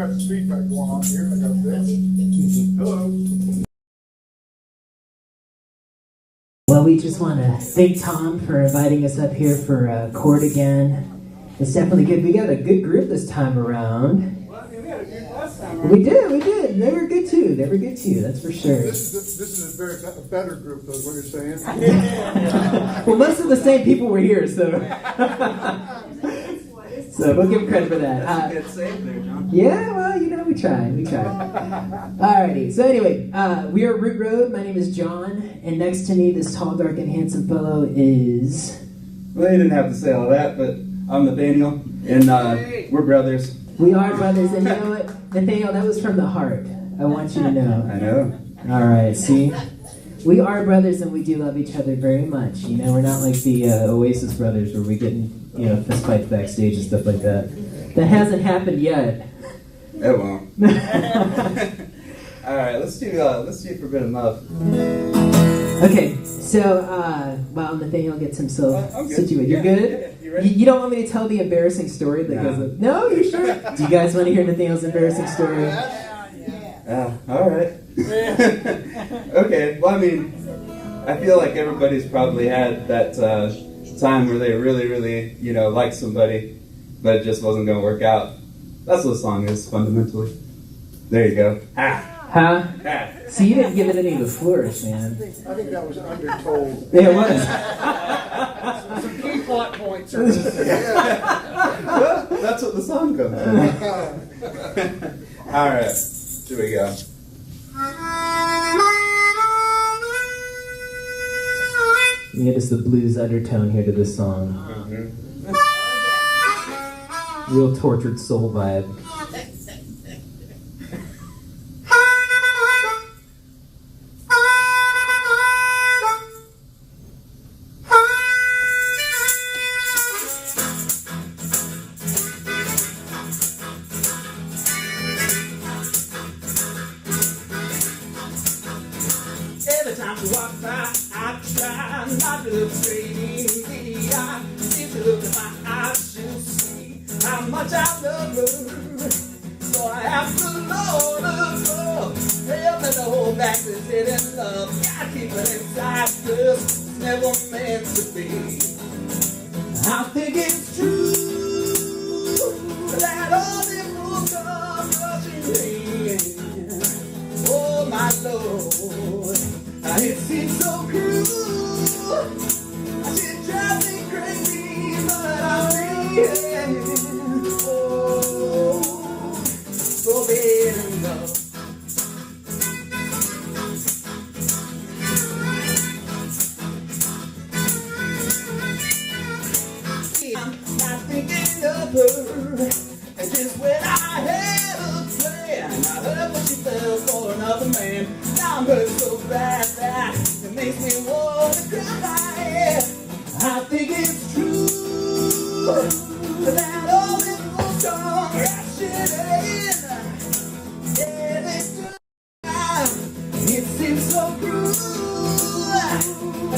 got the feedback going on here. I got this. Hello. Well, we just want to thank Tom for inviting us up here for Chord again. It's definitely good. We got a good group this time around. Well, we had a good last time around. We did. They were good too. That's for sure. This is a better group, though, is what you're saying. Well, most of the same people were here, so so we'll give them credit for that. That's a good save there, John. Yeah, well, we tried. Alrighty, so anyway, we are Root Road. My name is John, and next to me, this tall, dark, and handsome fellow is... Well, you didn't have to say all that, but I'm Nathaniel, and we're brothers. We are brothers, and you know what? Nathaniel, that was from the heart. I want you to know. I know. Alright, see? We are brothers, and we do love each other very much. We're not like the Oasis brothers where we get in, fist fights backstage and stuff like that. That hasn't happened yet. It won't. All right, let's do Forbidden Love. Okay, so while Nathaniel gets himself situated, you're good. Yeah, you ready? You don't want me to tell the embarrassing story that goes with? No, you sure? Do you guys want to hear Nathaniel's embarrassing story? All right. Okay. Well, I mean, I feel like everybody's probably had that time where they really, really, like somebody, but it just wasn't going to work out. That's what the song is, fundamentally. There you go. Huh? Ah. See, you didn't give it any of the flourish, man. I think that was undertold. Yeah, it was. Some key plot points. Well, that's what the song comes from. All right. Here we go. You get us the blues undertone here to this song. Real tortured soul vibe. Every time she walks by, I try not to look straight in the eye. If you look at my eyes, she'll see how much I love her. So I ask the Lord above, help me to hold back this hidden love. Gotta keep it inside, 'cause it's never meant to be. I think it's true that all the fools come rushing in. Oh my Lord, it seems so cruel. She drives me crazy, but I'm in. Oh, forbidden love. I'm not thinking of her, and just when I had a plan, I heard what she fell for another man. Now I'm hurt so bad that it makes me want to cry. I think it's true that all this will come crashing in. Yeah, it's true. It seems so cruel.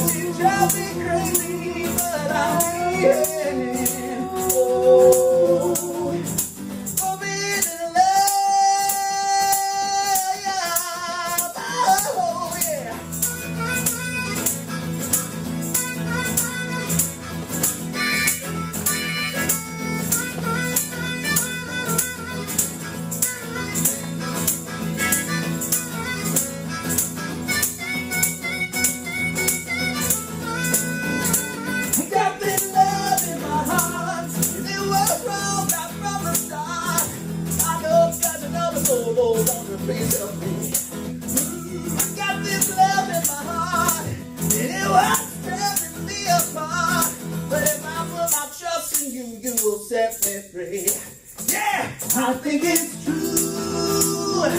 She drives me crazy, but I'm in. Oh, forbidden love. Oh, yeah. I got this love in my heart, and it was wrong right from the start. I know such another soul holds on to piece of me. I got this love in my heart, and it was tearing me apart. But if I put my trust in you, you will set me free. Yeah, I think it's true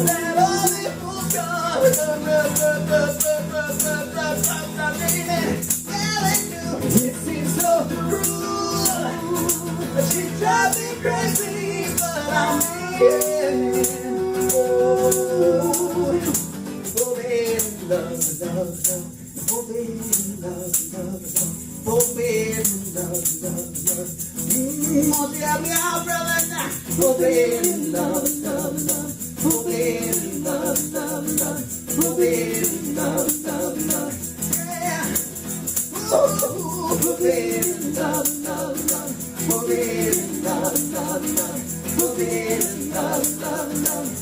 that all the fools come. It seems so cruel. She drives me crazy, but I'm in. Oh, forbidden love, love, love. Forbidden love, love, love. Forbidden love, love, love. Won't you help me out, brother? Forbidden love, love, love, love.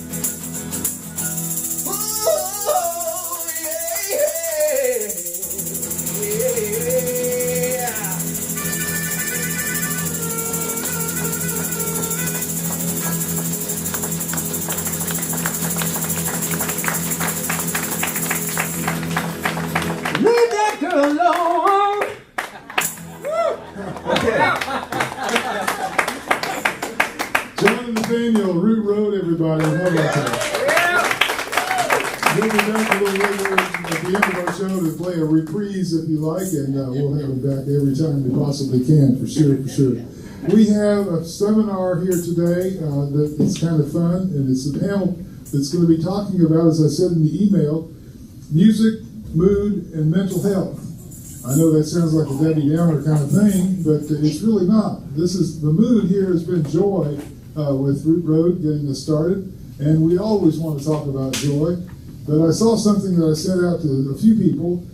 Leave that girl alone. John and Nathaniel, Root Road, everybody. How about that? We'll be back a little later at the end of our show to play a reprise if you like, and we'll have it back every time we possibly can, for sure, for sure. We have a seminar here today that is kind of fun, and it's a panel that's going to be talking about, as I said in the email, music, mood, and mental health. I know that sounds like a Debbie Downer kind of thing, but it's really not. This is the mood here has been joy with Root Road getting us started, and we always want to talk about joy. But I saw something that I sent out to a few people,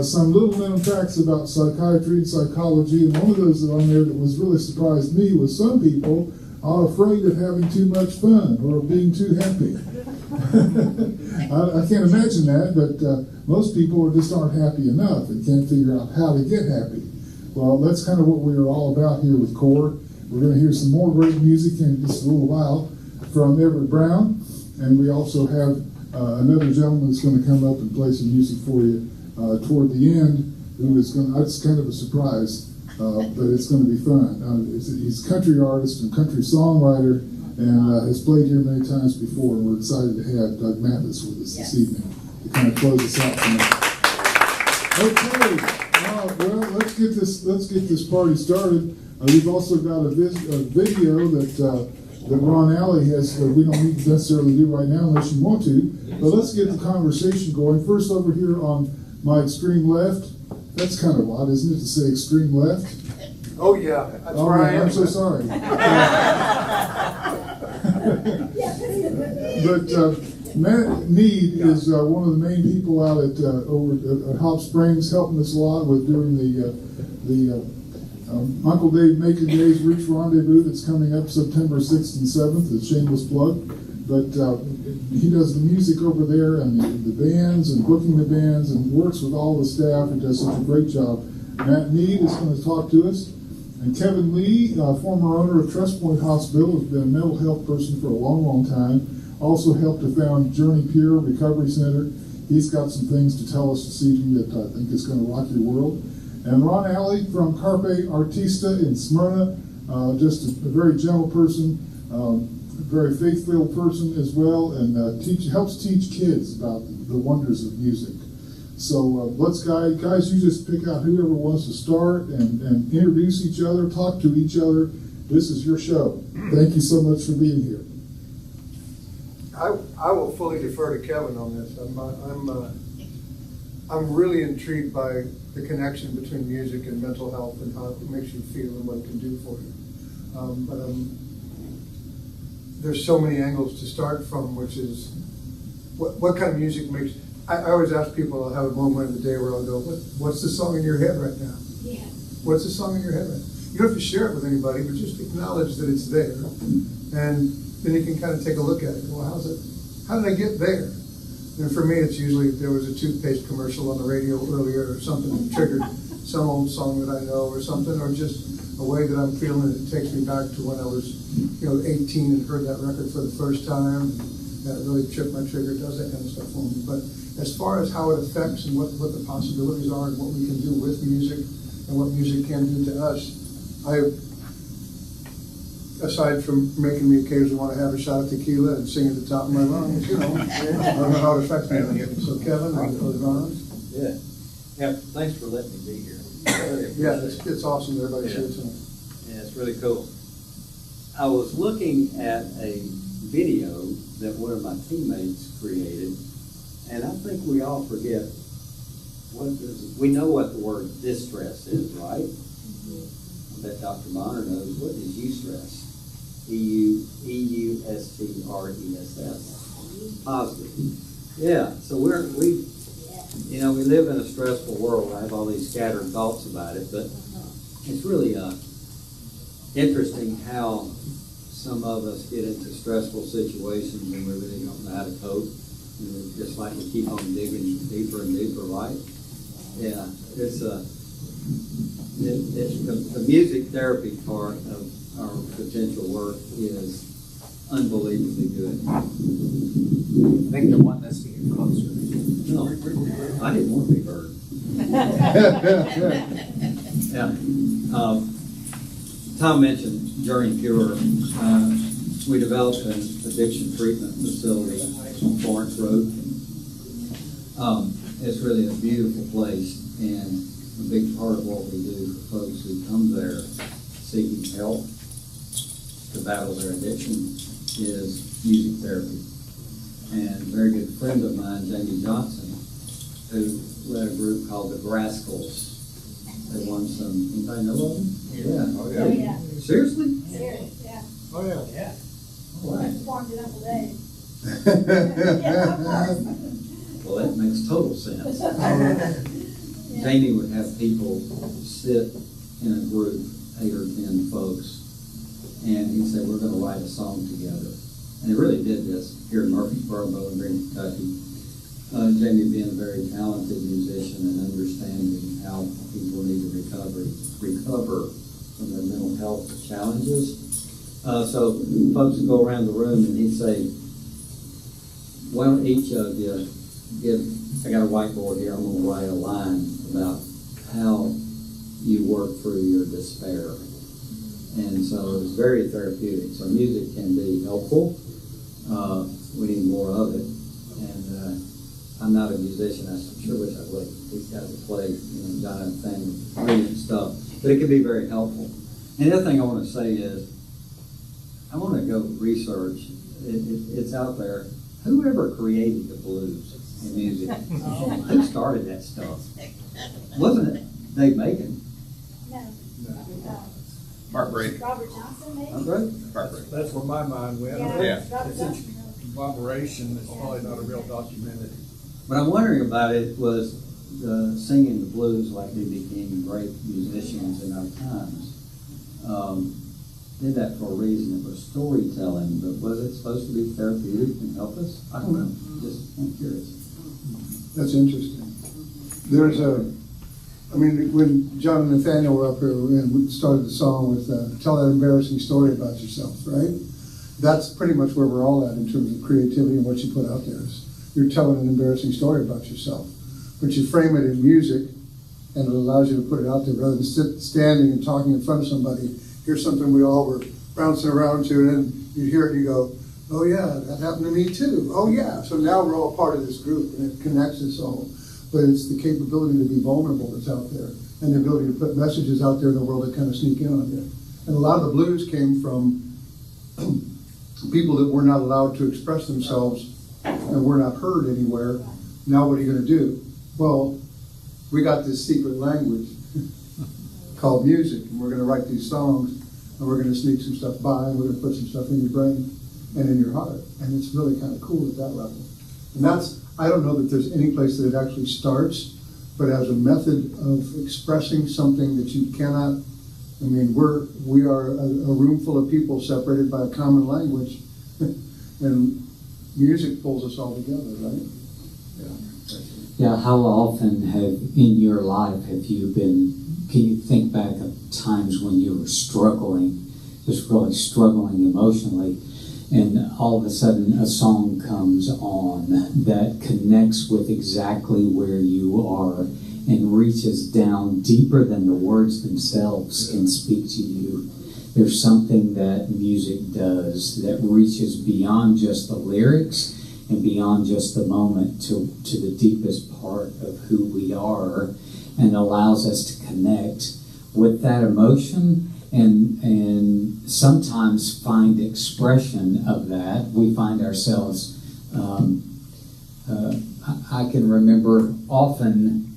some little-known facts about psychiatry and psychology, and one of those that on there that was really surprised me was some people are afraid of having too much fun or being too happy. I can't imagine that, but most people just aren't happy enough and can't figure out how to get happy. Well, that's kind of what we are all about here with Chord. We're going to hear some more great music in just a little while from Everett Brown, and we also have another gentleman that's going to come up and play some music for you toward the end, who is going to, it's kind of a surprise, but it's going to be fun. He's a country artist and country songwriter, and has played here many times before, and we're excited to have Doug Mathis with us this evening to kind of close us out tonight. Okay, well, let's get this party started. We've also got a video that Ron Alley has, we don't need to necessarily do right now unless you want to, but let's get the conversation going. First, over here on my extreme left, that's kind of odd, isn't it, to say extreme left? Oh yeah, that's where I am. I'm so sorry. But Matt Need is one of the main people out at over at Hop Springs, helping us a lot with doing the Uncle Dave Maker Days Roots Rendezvous that's coming up September 6th and 7th. It's shameless plug. But he does the music over there and the bands and booking the bands and works with all the staff and does such a great job. Matt Need is going to talk to us. And Kevin Lee, former owner of Trust Point Hospital, has been a mental health person for a long, long time. Also helped to found Journey Pure Recovery Center. He's got some things to tell us this evening that I think is going to rock your world. And Ron Alley from Carpe Artista in Smyrna, just a very gentle person, a very faith-filled person as well, and helps teach kids about the wonders of music. So let's, guys, you just pick out whoever wants to start and introduce each other, talk to each other. This is your show. Thank you so much for being here. I will fully defer to Kevin on this. I'm really intrigued by the connection between music and mental health and how it makes you feel and what it can do for you. There's so many angles to start from, which is what kind of music makes. I always ask people, I'll have a moment in the day where I'll go, what's the song in your head right now? Yeah. What's the song in your head right now? You don't have to share it with anybody, but just acknowledge that it's there. And then you can kind of take a look at it. Well, how did I get there? And for me, it's usually there was a toothpaste commercial on the radio earlier or something that triggered some old song that I know or something, or just a way that I'm feeling. It takes me back to when I was 18 and heard that record for the first time. That really tripped my trigger, does that kind of stuff for me. But as far as how it affects and what the possibilities are and what we can do with music and what music can do to us, aside from making me occasionally want to have a shot of tequila and sing at the top of my lungs, I don't know how it affects me. So Kevin, or Ron? Yeah, thanks for letting me be here. Yeah, it's awesome that everybody's here tonight. Yeah, it's really cool. I was looking at a video that one of my teammates created, and I think we all forget we know what the word distress is, right? I bet Dr. Bonner knows. What is eustress? EUSTRESS. Positive. Yeah, so we live in a stressful world. I have all these scattered thoughts about it, but it's really interesting how some of us get into stressful situations and we really don't know how to cope. And it's just like we keep on digging deeper and deeper, right? Yeah, it's the music therapy part of our potential work is unbelievably good. I think they're wanting us to get closer. No, I didn't want to be heard. Yeah. Tom mentioned Journey Cure. We developed an addiction treatment facility on Florence Road. It's really a beautiful place, and a big part of what we do for folks who come there seeking help to battle their addiction is music therapy. And a very good friend of mine, Jamie Johnson, who led a group called the Rascals. They won some, anybody know of them? Yeah. Oh, Oh, yeah. Seriously? Serious, yeah. Oh, yeah. Yeah. Why? Formed in Uncle Dave. Well, that makes total sense. Jamie would have people sit in a group, 8 or 10 folks, and he'd say, we're going to write a song together. And he really did this here in Murfreesboro, Bowling Green, Kentucky. Jamie being a very talented musician and understanding how people need to recover from their mental health challenges. So folks would go around the room and he'd say, why don't each of you I got a whiteboard here, I'm going to write a line about how you work through your despair. And so it was very therapeutic. So music can be helpful. We need more of it. And I'm not a musician. I sure wish I would. These guys that play, John and Nathaniel, brilliant stuff. But it can be very helpful. And the other thing I want to say is, I want to go research. It's out there. Whoever created the blues in music? Who started that stuff? Wasn't it Dave Macon? No. Mark Brady. Robert Johnson, maybe? Right? Mark Brady. That's where my mind went. Yeah. Robert It's Johnson. a conglomeration, it's probably not a real documented. What I'm wondering about it was singing the blues like they became great musicians in our times. Did that for a reason. It was storytelling, but was it supposed to be therapeutic and help us? I don't know. I'm curious. That's interesting. When John and Nathaniel were up here and we started the song with tell that embarrassing story about yourself, right? That's pretty much where we're all at in terms of creativity and what you put out there. You're telling an embarrassing story about yourself, but you frame it in music and it allows you to put it out there rather than standing and talking in front of somebody. Here's something we all were bouncing around to, and then you hear it and you go, oh yeah, that happened to me too. Oh yeah. So now we're all part of this group and it connects us all. But it's the capability to be vulnerable that's out there and the ability to put messages out there in the world that kind of sneak in on you. And a lot of the blues came from people that were not allowed to express themselves and were not heard anywhere. Now what are you going to do? Well, we got this secret language called music, and we're going to write these songs, and we're going to sneak some stuff by, and we're going to put some stuff in your brain and in your heart. And it's really kind of cool at that level. And I don't know that there's any place that it actually starts, but as a method of expressing something that you cannot, we are a room full of people separated by a common language, and music pulls us all together, right? Yeah, how often in your life have you can you think back of times when you were struggling, just really struggling emotionally, and all of a sudden a song comes on that connects with exactly where you are and reaches down deeper than the words themselves can speak to you. There's something that music does that reaches beyond just the lyrics and beyond just the moment to the deepest part of who we are, and allows us to connect with that emotion and sometimes find expression of that. We find ourselves, I can remember often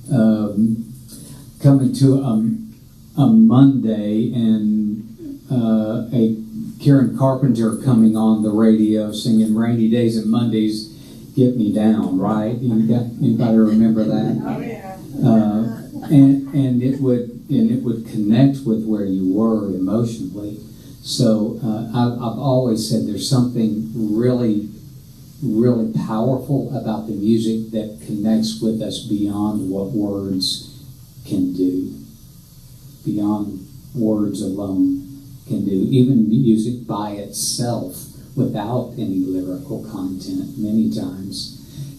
coming to a Monday and a Karen Carpenter coming on the radio singing "Rainy Days and Mondays Get Me Down," right? Anybody remember that? Oh, yeah. And it would connect with where you were emotionally. So I've always said there's something really, really powerful about the music that connects with us beyond what words can do, beyond words alone can do. Even music by itself, without any lyrical content, many times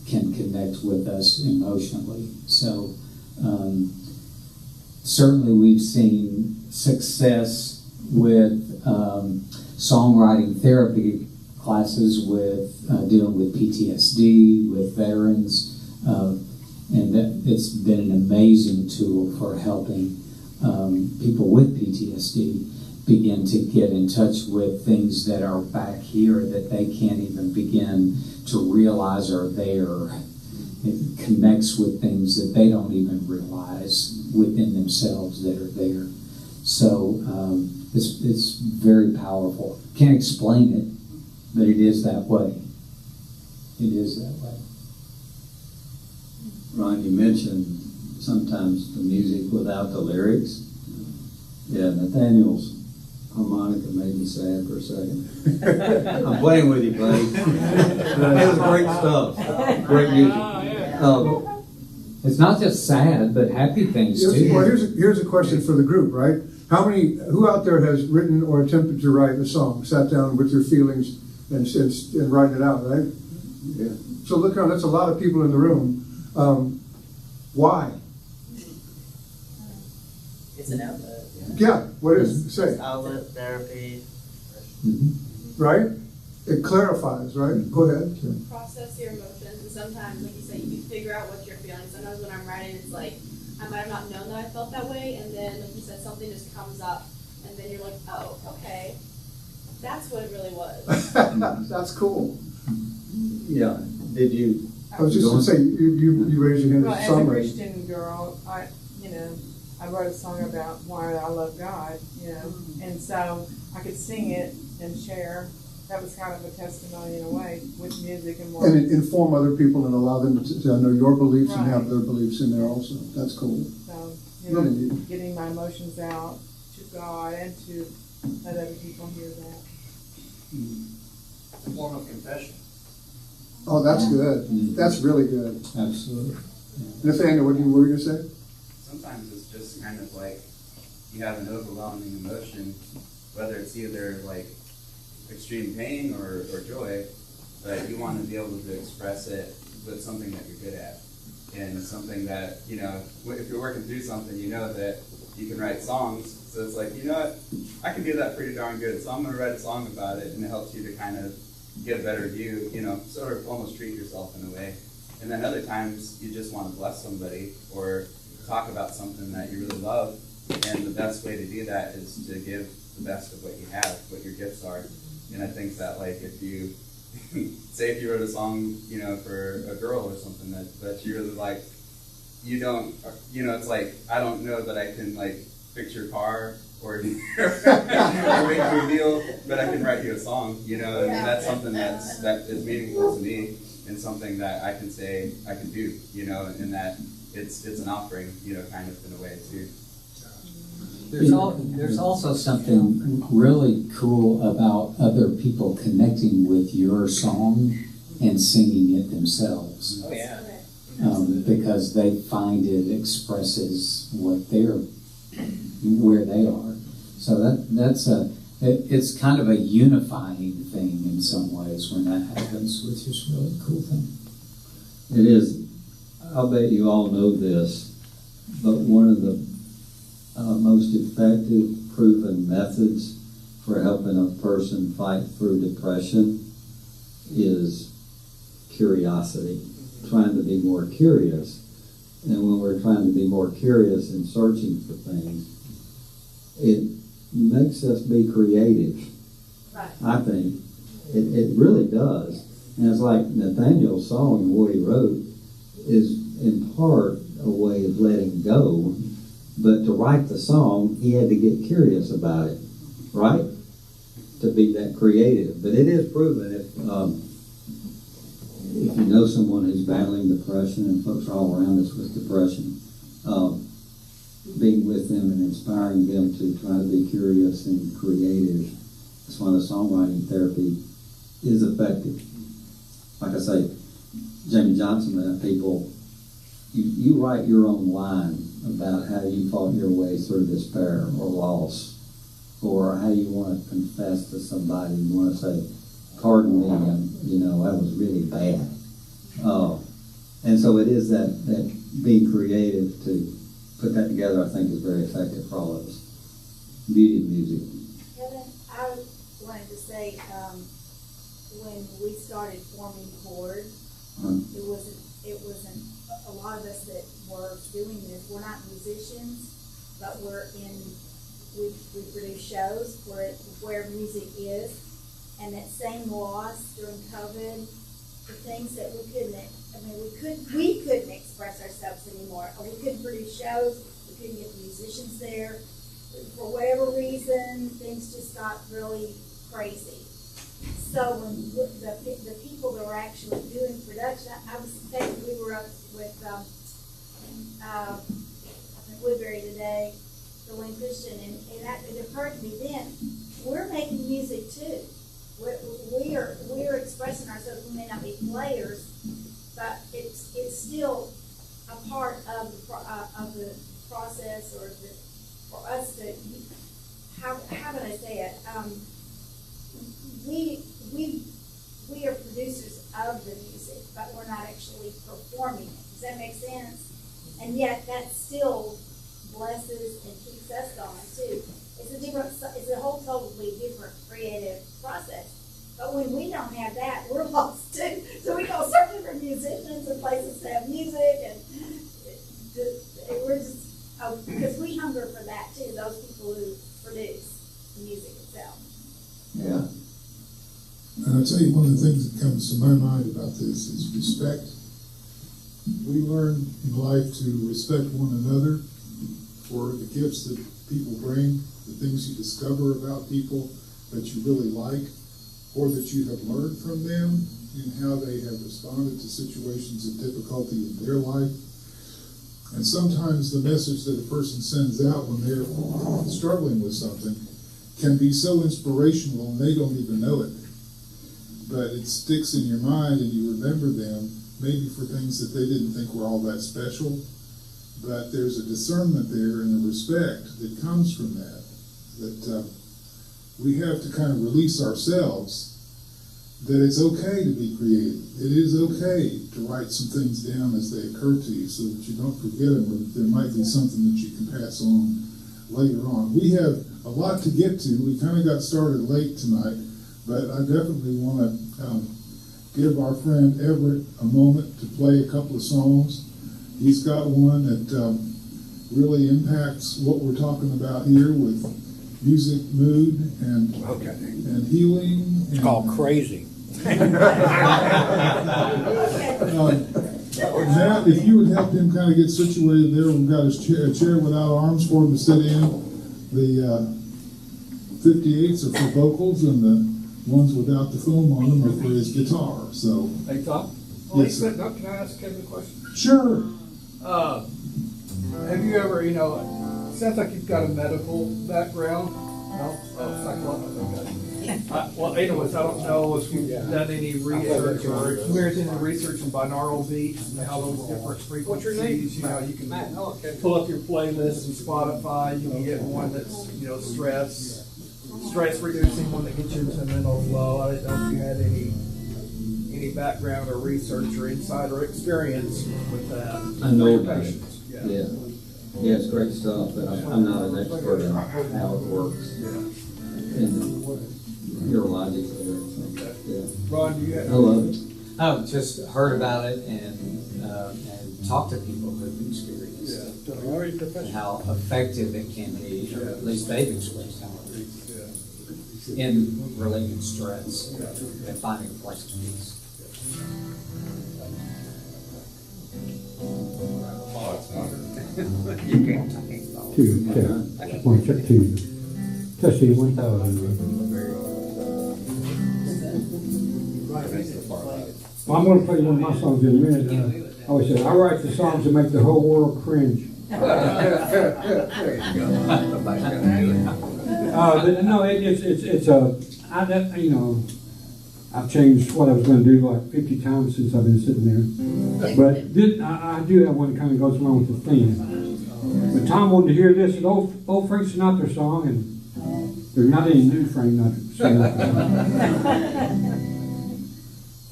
can connect with us emotionally. So certainly we've seen success with songwriting therapy classes with dealing with PTSD, with veterans, and that it's been an amazing tool for helping people with PTSD begin to get in touch with things that are back here that they can't even begin to realize are there. It connects with things that they don't even realize within themselves that are there. So it's very powerful. Can't explain it, but it is that way. It is that way. Ron, you mentioned sometimes the music without the lyrics. Yeah, Nathaniel's harmonica made me sad for a second. I'm playing with you, buddy. It was great stuff. Great music. It's not just sad, but happy things too. Well, here's a question for the group, right? Who out there has written or attempted to write a song, sat down with your feelings and writing it out, right? Yeah. So look around, that's a lot of people in the room. Why? It's an outlet. Yeah, what is it? Say. Outlet, therapy. Right? It clarifies, right? Go ahead. Process your emotions, and sometimes, like you say, you figure out what you're feeling. Sometimes when I'm writing, it's like, I might have not known that I felt that way, and then, like you said, something just comes up, and then you're like, oh, okay. That's what it really was. That's cool. Yeah. Did you? I was just going to say, you raised your hand Well, as a as a songwriter. Christian girl, I wrote a song about why I love God, and so I could sing it and share. That was kind of a testimony in a way with music and words. And inform other people and allow them to know your beliefs and Right. have their beliefs in there also. That's cool. So, Really neat. getting my emotions out to God and to let other people hear that. It's a form of confession. Oh, that's good. That's really good. Absolutely. Nathaniel, what were you going to say? Sometimes it's just kind of like you have an overwhelming emotion, whether it's either like extreme pain or joy, but you want to be able to express it with something that you're good at. And something that, if you're working through something, you know that you can write songs. So it's like, you know what, I can do that pretty darn good. So I'm going to write a song about it, and it helps you to kind of get a better view, sort of almost treat yourself in a way. And then other times you just want to bless somebody or talk about something that you really love. And the best way to do that is to give the best of what you have, what your gifts are. And I think that, like, if you, say if you wrote a song, for a girl or something that you really like, you don't, it's like, I don't know that I can, like, fix your car or make you a meal, but I can write you a song, and that's something that is meaningful to me and something that I can say I can do, and that it's an offering, kind of in a way too. There's also something really cool about other people connecting with your song and singing it themselves. Oh, yeah. Because they find it expresses where they are. So it's kind of a unifying thing in some ways when that happens, which is a really cool thing. It is. I'll bet you all know this, but one of the most effective proven methods for helping a person fight through depression is curiosity, trying to be more curious. And when we're trying to be more curious and searching for things, it makes us be creative. Right. I think. It really does. And it's like Nathaniel's song and what he wrote is in part a way of letting go. But to write the song, he had to get curious about it, right? To be that creative. But it is proven if you know someone who's battling depression, and folks are all around us with depression, being with them and inspiring them to try to be curious and creative That's why the songwriting therapy is effective. Like I say, Jamie Johnson, people, you write your own line about how you fought your way through despair or loss, or how you want to confess to somebody. You want to say, pardon me, that was really bad. And so it is that being creative to put that together, I think, is very effective for all of us. Beauty of music. Kevin, I wanted to say, when we started forming Chord, it wasn't a lot of us that were doing this. We're not musicians, but we produce shows where music is, and that same loss during COVID, the things that we couldn't express ourselves anymore. We couldn't produce shows. We couldn't get the musicians there. For whatever reason, things just got really crazy. So when the people that were actually doing production, I was thinking we were up with Woodbury today, the Wayne Christian, and it occurred to me then, we're making music too. We are expressing ourselves. We may not be players, but it's still a part of the process, or for us to, how can I say it? We are producers of the music, but we're not actually performing it. Does that make sense? And yet that still blesses and keeps us going too. It's a whole totally different creative process. But when we don't have that, we're lost too. So we go searching for musicians and places to have music, and we're just, because we hunger for that too, those people who produce the music itself. Yeah. And I'll tell you, one of the things that comes to my mind about this is respect. We learn in life to respect one another for the gifts that people bring, the things you discover about people that you really like, or that you have learned from them in how they have responded to situations of difficulty in their life. And sometimes the message that a person sends out when they're struggling with something can be so inspirational and they don't even know it. But it sticks in your mind and you remember them, maybe for things that they didn't think were all that special. But there's a discernment there and a respect that comes from that we have to kind of release ourselves, that it's okay to be creative. It is okay to write some things down as they occur to you so that you don't forget them, or that there might be something that you can pass on later on. We have a lot to get to. We kind of got started late tonight, but I definitely want to give our friend Everett a moment to play a couple of songs. He's got one that really impacts what we're talking about here with music, mood, and healing. It's called Crazy. Matt, if you would help him kind of get situated there, we've got a chair without arms for him to sit in. The 58s are for vocals, and the ones without the foam on them are for his guitar. So, Hey, Tom? Yes, sir. Now, can I ask Kevin a question? Sure. Have you ever, sounds like you've got a medical background. No? Oh, psychological. Okay. Well, anyways, I don't know if you've done any research or experienced any research in binaural beats and how those different frequencies, you can pull up your playlist in Spotify, you can get one that's, stress reducing, one that gets you into mental flow. I didn't know if you had any background or research or insight or experience with that. I know about it. Yeah, it's great stuff, but I'm not an expert on how it works. And neurologically or everything. Yeah. Ron, do you have? I love it. I've just heard about it and talked to people who've experienced it and how effective it can be, or at least they've expressed how it is in relieving stress and finding a place of peace. You can't talk. Two, check. One, check, two. Testing 1,000. Well, I'm going to play one of my songs in a minute. I always say, I write the songs that make the whole world cringe. No, it's you know, I've changed what I was going to do like 50 times since I've been sitting there. But I do have one that kind of goes along with the theme. But Tom wanted to hear this, an old Frank Sinatra song, and there's not any new Frank Sinatra.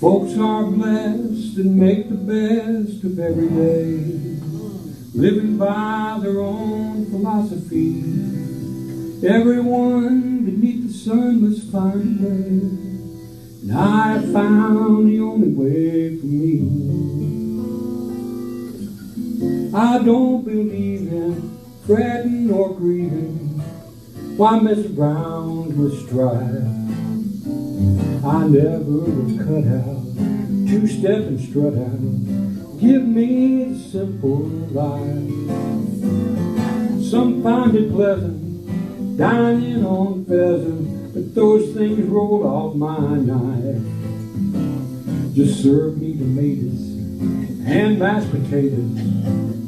Folks are blessed and make the best of every day, living by their own philosophy. Everyone beneath the sun must find a way, and I have found the only way for me. I don't believe in fretting or grieving, why mess around with strife? I never was cut out, two-step and strut out. Give me the simple life. Some find it pleasant, dining on pheasant, but those things roll off my knife. Just serve me tomatoes and mashed potatoes.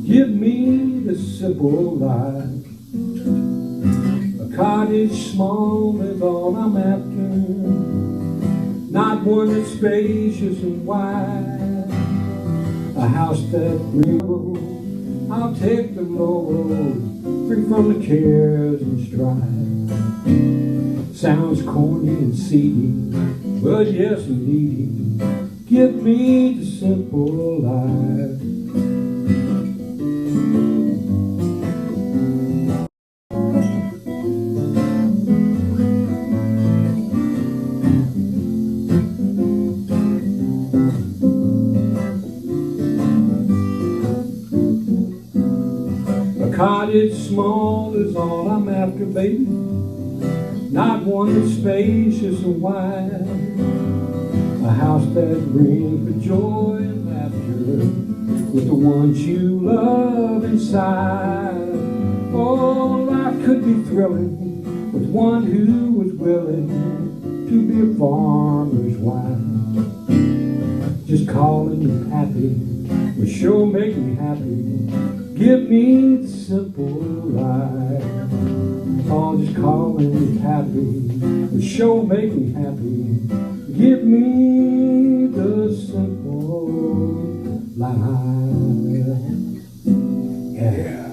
Give me the simple life. A cottage small is all I'm after, not one that's spacious and wide. A house that real, I'll take the low road, free from the cares and strife. Sounds corny and seedy, but yes indeed, give me the simple life. Cottage small is all I'm after, baby, not one that's spacious and wide. A house that rings with joy and laughter, with the ones you love inside. Oh, life could be thrilling with one who was willing to be a farmer's wife. Just calling you happy will sure make me happy. Give me the simple life. Oh, just calling me happy will sure make me happy. Give me the simple life. Yeah.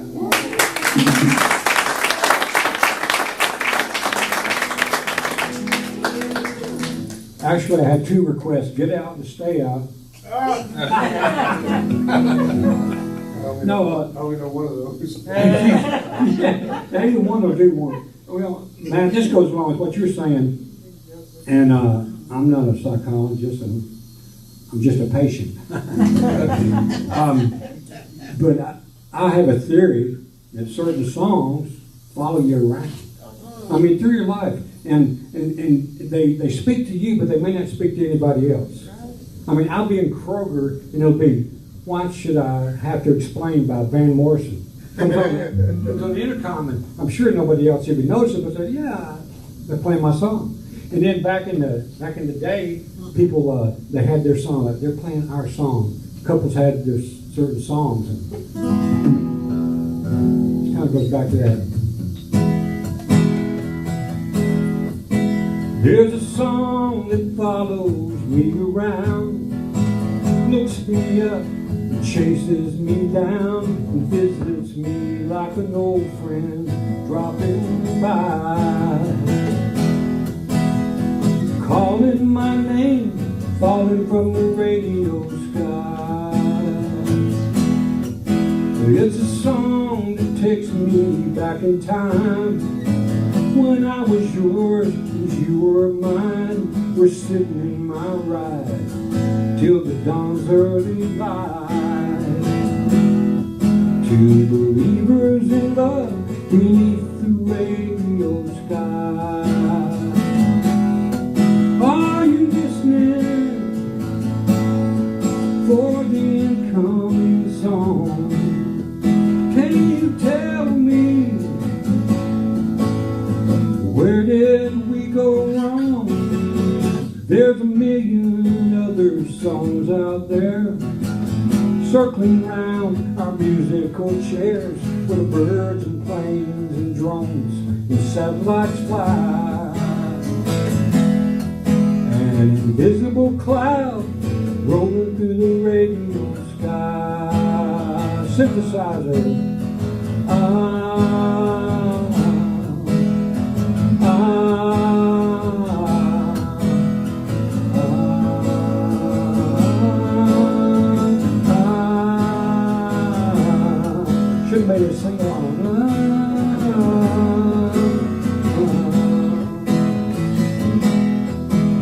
Actually, I had two requests: get out and stay out. No, I only know one of those. Either one will do one. Well, man, this goes along with what you're saying, and I'm not a psychologist, I'm just a patient. But I have a theory that certain songs follow you around. I mean, through your life, and they speak to you, but they may not speak to anybody else. I mean, I'll be in Kroger, and it'll be, "Why should I have to explain by Van Morrison?" Comes on the intercom, and I'm sure nobody else even noticed it, but said, "Yeah, they're playing my song." And then back in the day, people they had their song, like they're playing our song. Couples had their certain songs, and it kind of goes back to that. There's a song that follows me around, looks me up, chases me down, and visits me like an old friend dropping by. Calling my name, falling from the radio sky. It's a song that takes me back in time, when I was yours and you were mine. We're sitting in my ride till the dawn's early light. Two believers in love beneath the radio sky. Are you listening for the incoming song? Can you tell me, where did we go wrong? There's a million other songs out there, circling round our musical chairs, where the birds and planes and drones and satellites fly. An invisible cloud rolling through the radio sky. Synthesizer. Should have made her sing along.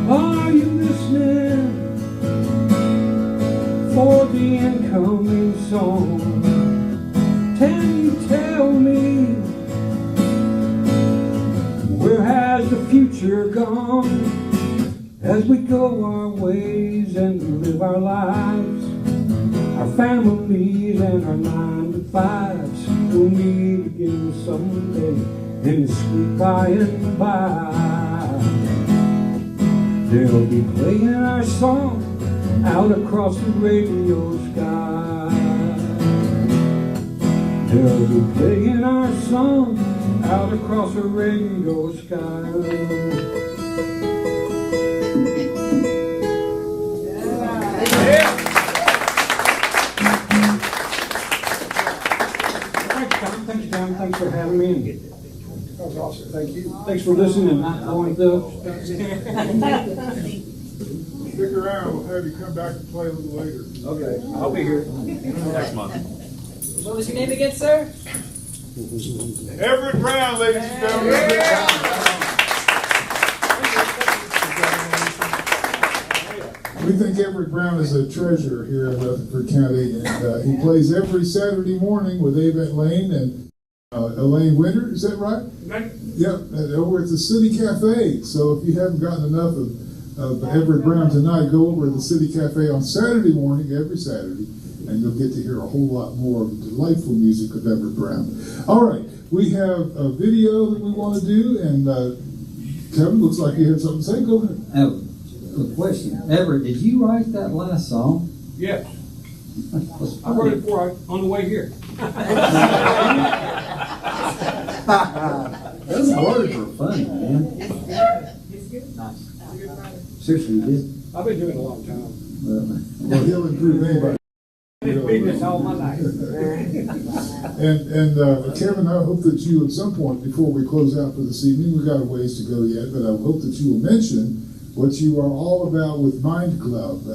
Are you listening for the incoming song? Can you tell me where has the future gone? As we go our ways and live our lives, our families and our 9-to-5s, we'll meet again someday in the sweet by and by. They'll be playing our song out across the radio sky. They'll be playing our song out across the radio sky. Thank you, Tom. Thanks for having me. That was awesome. Thank you. Thanks for listening and not going to. Stick around, we'll have you come back and play a little later. Okay, I'll be here. Next month. What was your name again, sir? Everett Brown, ladies and gentlemen. We think Everett Brown is a treasure here in Rutherford County, and he plays every Saturday morning with Avent Lane and Elaine Winter. Is that right? Yep, over at the City Cafe. So if you haven't gotten enough of Everett Brown tonight, go over to the City Cafe on Saturday morning, every Saturday, and you'll get to hear a whole lot more of the delightful music of Everett Brown. All right, we have a video that we want to do, and Kevin, looks like you had something to say. Go ahead. Oh, good question. Everett, did you write that last song? Yes. I wrote it on the way here. Those words were funny, man. Nice. Seriously, you did? I've been doing it a long time. Well, he'll improve anybody. I've been this all my life. And Kevin, I hope that you, at some point before we close out for this evening, we've got a ways to go yet, but I hope that you will mention what you are all about with Mind Club.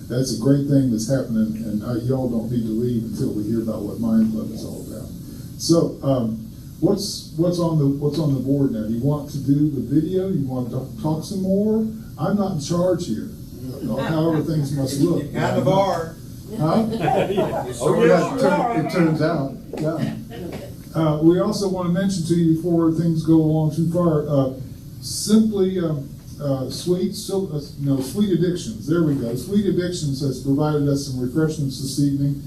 That's a great thing that's happening, and y'all don't need to leave until we hear about what Mind Club is all about. So, what's on the board now? Do you want to do the video? You want to talk some more? I'm not in charge here. However things must look. At the bar. Huh? It turns out. Yeah. We also want to mention to you before things go along too far, Sweet Addictions. There we go. Sweet Addictions has provided us some refreshments this evening.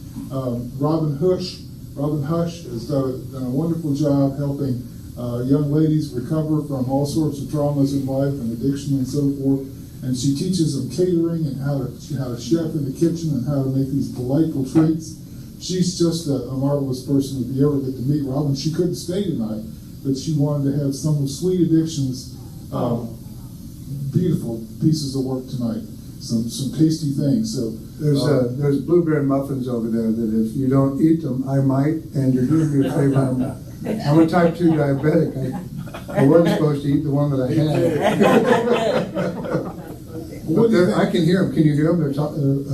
Robin Hush has done a wonderful job helping young ladies recover from all sorts of traumas in life and addiction and so forth. And she teaches them catering and how to chef in the kitchen and how to make these delightful treats. She's just a marvelous person. If you ever get to meet Robin, she couldn't stay tonight, but she wanted to have some of Sweet Addictions beautiful pieces of work tonight. Some tasty things. So there's blueberry muffins over there that if you don't eat them, I might, and you're doing me a favor. I'm a type 2 diabetic. I wasn't supposed to eat the one that I had. But I can hear them. Can you hear them? They're talking.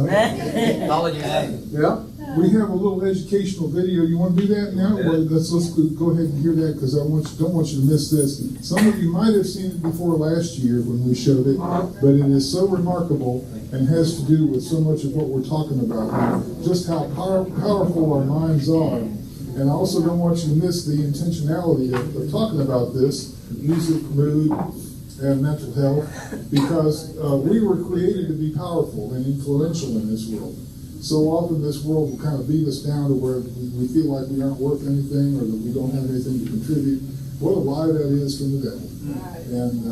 Calling your name. Yeah. We have a little educational video. You want to do that now? Well, let's go ahead and hear that, because I don't want you to miss this. Some of you might have seen it before last year when we showed it, but it is so remarkable and has to do with so much of what we're talking about, just how powerful our minds are. And I also don't want you to miss the intentionality of talking about this, music, mood, and mental health, because we were created to be powerful and influential in this world. So often this world will kind of beat us down to where we feel like we aren't worth anything or that we don't have anything to contribute. What a lie that is from the devil. And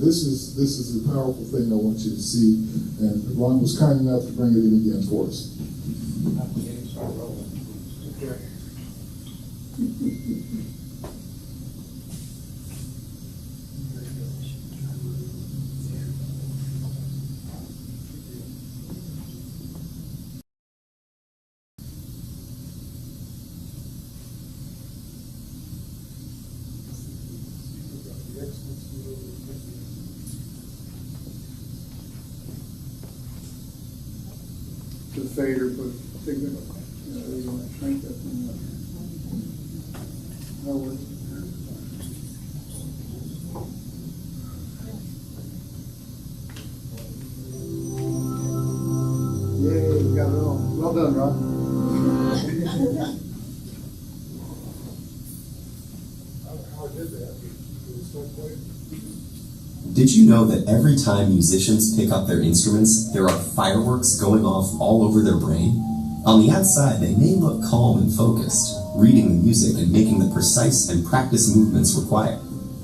this is the powerful thing I want you to see. And Ron was kind enough to bring it in again for us. to the fader, but I think that, they're going to shrink that thing up. That'll work. Yay, we got it all. Well done, Ron. Did you know that every time musicians pick up their instruments, there are fireworks going off all over their brain? On the outside, they may look calm and focused, reading the music and making the precise and practiced movements required.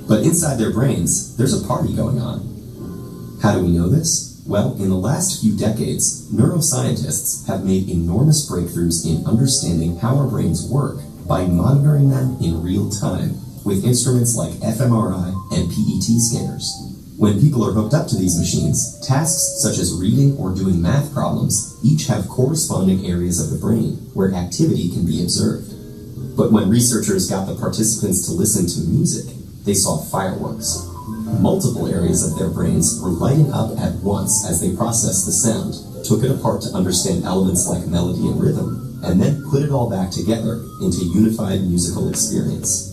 But inside their brains, there's a party going on. How do we know this? Well, in the last few decades, neuroscientists have made enormous breakthroughs in understanding how our brains work by monitoring them in real time with instruments like fMRI and PET scanners. When people are hooked up to these machines, tasks such as reading or doing math problems each have corresponding areas of the brain where activity can be observed. But when researchers got the participants to listen to music, they saw fireworks. Multiple areas of their brains were lighting up at once as they processed the sound, took it apart to understand elements like melody and rhythm, and then put it all back together into a unified musical experience.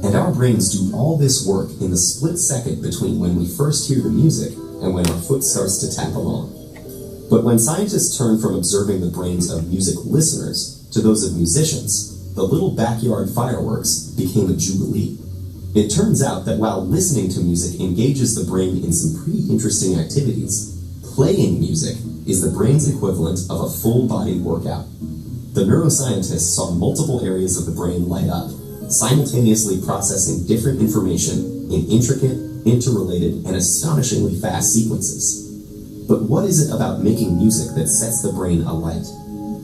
And our brains do all this work in the split second between when we first hear the music and when our foot starts to tap along. But when scientists turned from observing the brains of music listeners to those of musicians, the little backyard fireworks became a jubilee. It turns out that while listening to music engages the brain in some pretty interesting activities, playing music is the brain's equivalent of a full-body workout. The neuroscientists saw multiple areas of the brain light up, simultaneously processing different information in intricate, interrelated, and astonishingly fast sequences. But what is it about making music that sets the brain alight?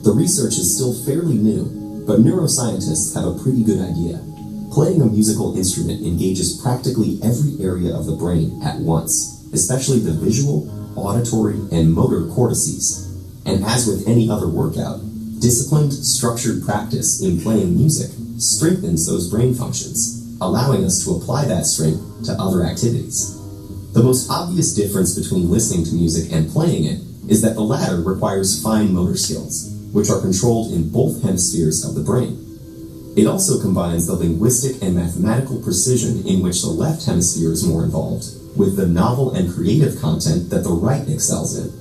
The research is still fairly new, but neuroscientists have a pretty good idea. Playing a musical instrument engages practically every area of the brain at once, especially the visual, auditory, and motor cortices. And as with any other workout, disciplined, structured practice in playing music strengthens those brain functions, allowing us to apply that strength to other activities. The most obvious difference between listening to music and playing it is that the latter requires fine motor skills, which are controlled in both hemispheres of the brain. It also combines the linguistic and mathematical precision in which the left hemisphere is more involved, with the novel and creative content that the right excels in.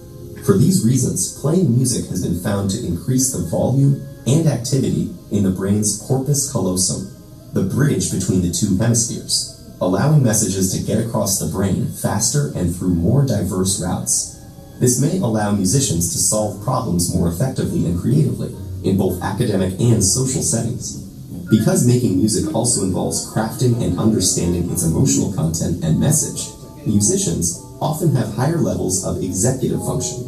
For these reasons, playing music has been found to increase the volume and activity in the brain's corpus callosum, the bridge between the two hemispheres, allowing messages to get across the brain faster and through more diverse routes. This may allow musicians to solve problems more effectively and creatively in both academic and social settings. Because making music also involves crafting and understanding its emotional content and message, musicians often have higher levels of executive function,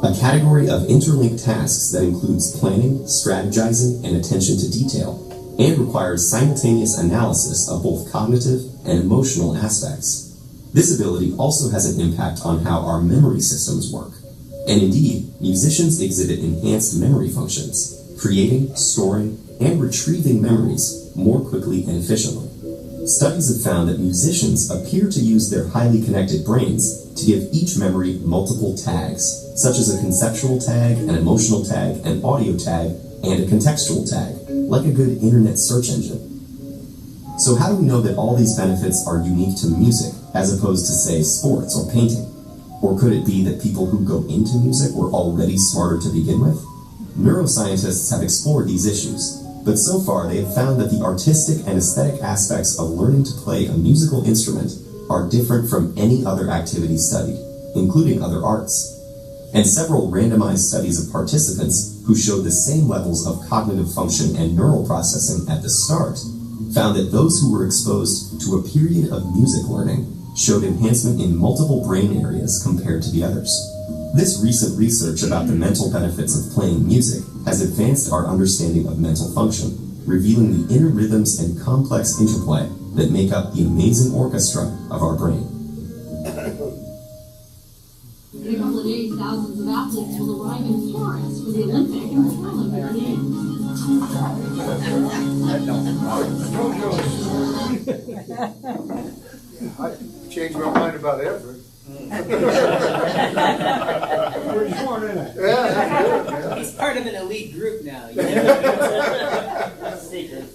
a category of interlinked tasks that includes planning, strategizing, and attention to detail, and requires simultaneous analysis of both cognitive and emotional aspects. This ability also has an impact on how our memory systems work. And indeed, musicians exhibit enhanced memory functions, creating, storing, and retrieving memories more quickly and efficiently. Studies have found that musicians appear to use their highly connected brains to give each memory multiple tags, such as a conceptual tag, an emotional tag, an audio tag, and a contextual tag, like a good internet search engine. So how do we know that all these benefits are unique to music, as opposed to, say, sports or painting? Or could it be that people who go into music were already smarter to begin with? Neuroscientists have explored these issues, but so far they have found that the artistic and aesthetic aspects of learning to play a musical instrument are different from any other activity studied, including other arts. And several randomized studies of participants who showed the same levels of cognitive function and neural processing at the start found that those who were exposed to a period of music learning showed enhancement in multiple brain areas compared to the others. This recent research about the mental benefits of playing music has advanced our understanding of mental function, revealing the inner rhythms and complex interplay that make up the amazing orchestra of our brain. In a couple of days, thousands of athletes will arrive in Paris for the Olympic and Paralympic Games. I changed my mind about effort. We're sworn in it. Yeah, that's good, man. He's part of an elite group now. You know? Secret.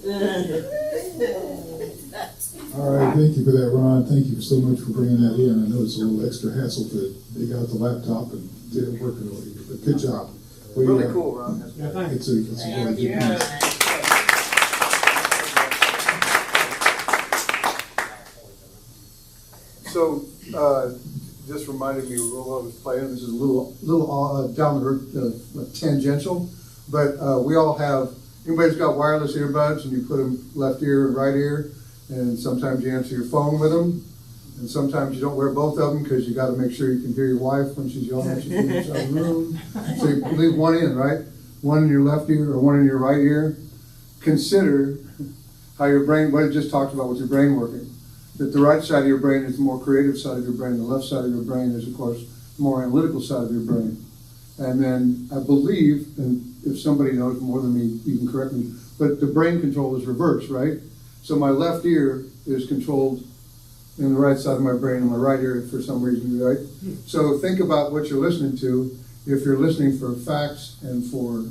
All right, thank you for that, Ron. Thank you so much for bringing that in. I know it's a little extra hassle to dig out the laptop and get it working over here, but good job. Really cool, Ron. Yeah, thanks. It's a really good piece. So, just reminded me while I was playing, this is a little down the road, tangential, but we all have, anybody's got wireless earbuds and you put them left ear and right ear, and sometimes you answer your phone with them, and sometimes you don't wear both of them because you got to make sure you can hear your wife when she's yelling at you from inside the room. So you leave one in, right? One in your left ear or one in your right ear. Consider how your brain, what I just talked about with your brain working. That the right side of your brain is the more creative side of your brain. The left side of your brain is, of course, the more analytical side of your brain. And then I believe, and if somebody knows more than me, you can correct me, but the brain control is reversed, right? So my left ear is controlled in the right side of my brain, and my right ear for some reason, right? So think about what you're listening to. If you're listening for facts and for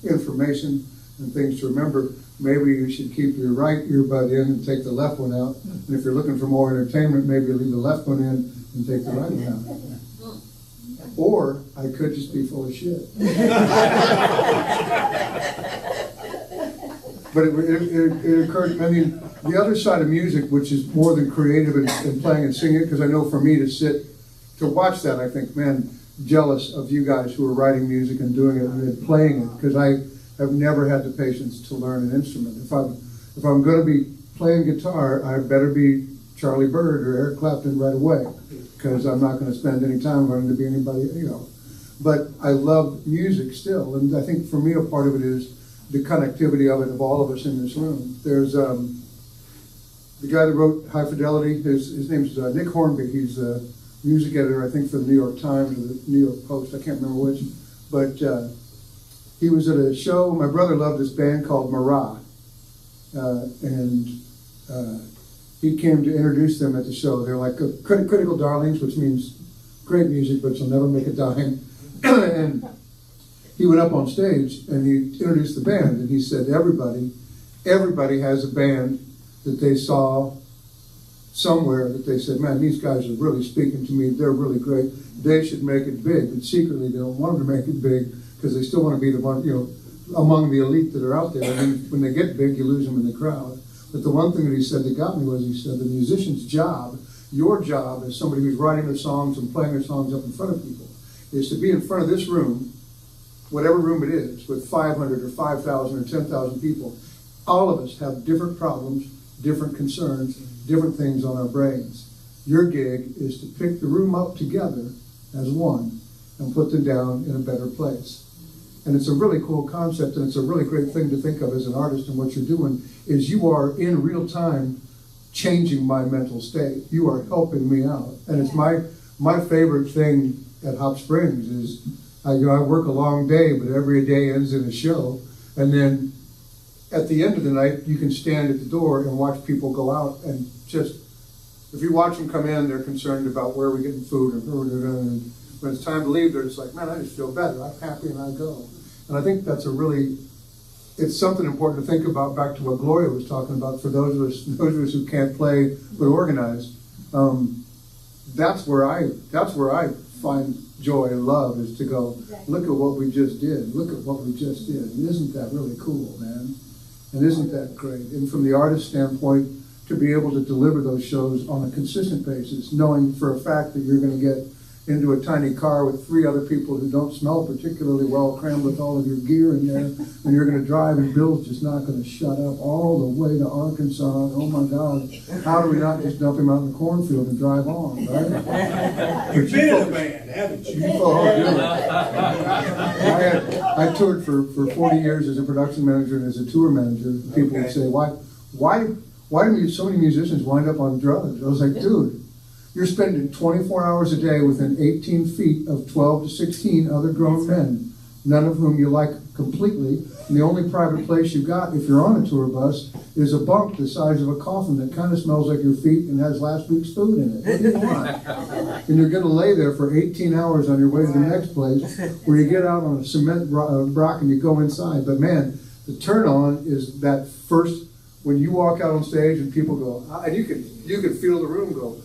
information and things to remember, maybe you should keep your right earbud in and take the left one out. And if you're looking for more entertainment, maybe leave the left one in and take the right one out. Or I could just be full of shit. But it occurred, I mean, the other side of music, which is more than creative and playing and singing, because I know for me to watch that, I think, man, jealous of you guys who are writing music and doing it and playing it, because I have never had the patience to learn an instrument. If I'm going to be playing guitar, I better be Charlie Bird or Eric Clapton right away, because I'm not going to spend any time learning to be anybody, you know. But I love music still, and I think for me a part of it is the connectivity of it, of all of us in this room. There's the guy that wrote High Fidelity, his name's Nick Hornby. He's a music editor, I think, for the New York Times or the New York Post, I can't remember which. But he was at a show. My brother loved this band called Marat. And he came to introduce them at the show. They're like critical darlings, which means great music, but you'll never make a dime. And he went up on stage and he introduced the band, and he said, everybody has a band that they saw somewhere that they said, man, these guys are really speaking to me. They're really great. They should make it big. But secretly, they don't want them to make it big because they still want to be the one, you know, among the elite that are out there. I mean, when they get big, you lose them in the crowd. But the one thing that he said that got me was, he said, the musician's job, your job as somebody who's writing their songs and playing their songs up in front of people, is to be in front of this room, whatever room it is, with 500 or 5,000 or 10,000 people. All of us have different problems, different concerns, different things on our brains. Your gig is to pick the room up together as one and put them down in a better place. And it's a really cool concept, and it's a really great thing to think of as an artist, and what you're doing is you are in real time changing my mental state. You are helping me out. And it's my favorite thing at Hop Springs is, I work a long day, but every day ends in a show. And then at the end of the night, you can stand at the door and watch people go out, and just, if you watch them come in, they're concerned about where we're getting food, and when it's time to leave, they're just like, man, I just feel better. I'm happy, and I go. And I think that's it's something important to think about, back to what Gloria was talking about, for those of us who can't play but organize. That's where I find joy and love, is to go, look at what we just did. Look at what we just did. And isn't that really cool, man? And isn't that great? And from the artist standpoint, to be able to deliver those shows on a consistent basis, knowing for a fact that you're going to get into a tiny car with 3 other people who don't smell particularly well, crammed with all of your gear in there, and you're going to drive, and Bill's just not going to shut up all the way to Arkansas. Oh my God, how do we not just dump him out in the cornfield and drive on, right? You've been in a band, haven't you? I toured for 40 years as a production manager and as a tour manager. People would say, why do so many musicians wind up on drugs? I was like, dude, you're spending 24 hours a day within 18 feet of 12 to 16 other grown men. none of whom you like completely, and the only private place you got, if you're on a tour bus, is a bunk the size of a coffin that kind of smells like your feet and has last week's food in it. What do you want? And you're going to lay there for 18 hours on your way to the next place, where you get out on a cement rock and you go inside. But man, the turn on is that first, when you walk out on stage and people go, and you can feel the room go,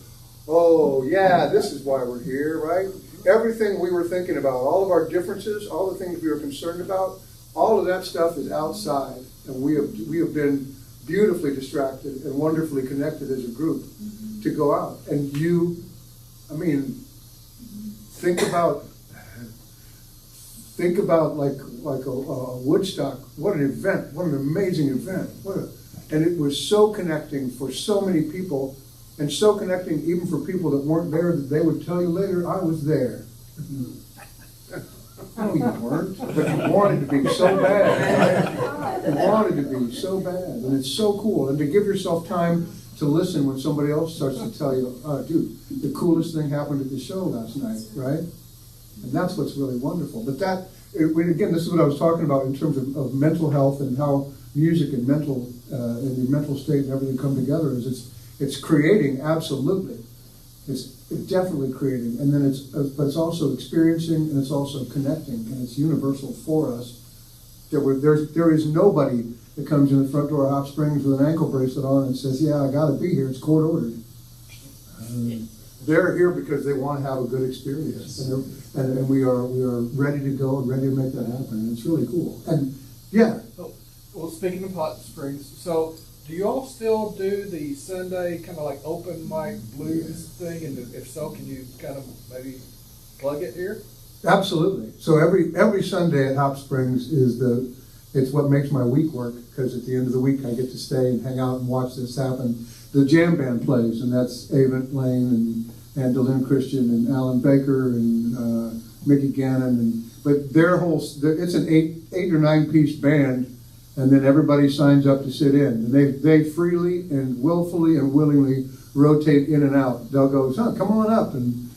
oh yeah, this is why we're here, right? Everything we were thinking about, all of our differences, all the things we were concerned about, all of that stuff is outside, and we have been beautifully distracted and wonderfully connected as a group to go out. And think about like a Woodstock. What an event! What an amazing event! And it was so connecting for so many people, and so connecting even for people that weren't there, that they would tell you later, I was there. No, you weren't, but you wanted to be so bad, right? You wanted to be so bad, and it's so cool. And to give yourself time to listen when somebody else starts to tell you, dude, the coolest thing happened at the show last night, right? And that's what's really wonderful. But again, this is what I was talking about in terms of mental health and how music and mental and your mental state and everything come together. It's creating, absolutely. It's definitely creating, and then but it's also experiencing, and it's also connecting, and it's universal for us. There is nobody that comes in the front door of Hot Springs with an ankle bracelet on and says, "Yeah, I got to be here. It's court ordered." They're here because they want to have a good experience, and we are ready to go and ready to make that happen. And it's really cool. And yeah. Well, speaking of Hot Springs, so do you all still do the Sunday kind of like open mic blues thing? And if so, can you kind of maybe plug it here? Absolutely. So every Sunday at Hot Springs it's what makes my week work, because at the end of the week I get to stay and hang out and watch this happen. The jam band plays, and that's Avent Lane and Delin Christian and Alan Baker and Mickey Gannon, but it's an 8 or 9 piece band. And then everybody signs up to sit in. And they freely and willfully and willingly rotate in and out. They'll go, come on up. And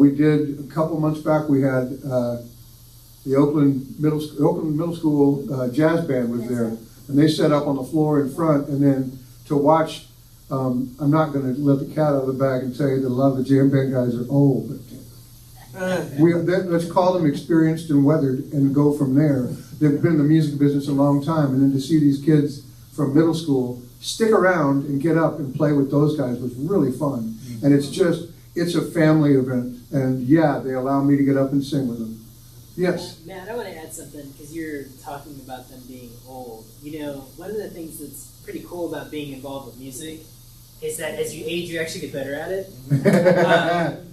we did, a couple months back, we had the Oakland Middle School Jazz Band was there. And they set up on the floor in front. And then to watch, I'm not going to let the cat out of the bag and tell you that a lot of the jam band guys are old. But let's call them experienced and weathered and go from there. They've been in the music business a long time, and then to see these kids from middle school stick around and get up and play with those guys was really fun. And it's a family event, and yeah, they allow me to get up and sing with them. Yes? Matt, I want to add something, because you're talking about them being old. You know, one of the things that's pretty cool about being involved with music is that as you age, you actually get better at it.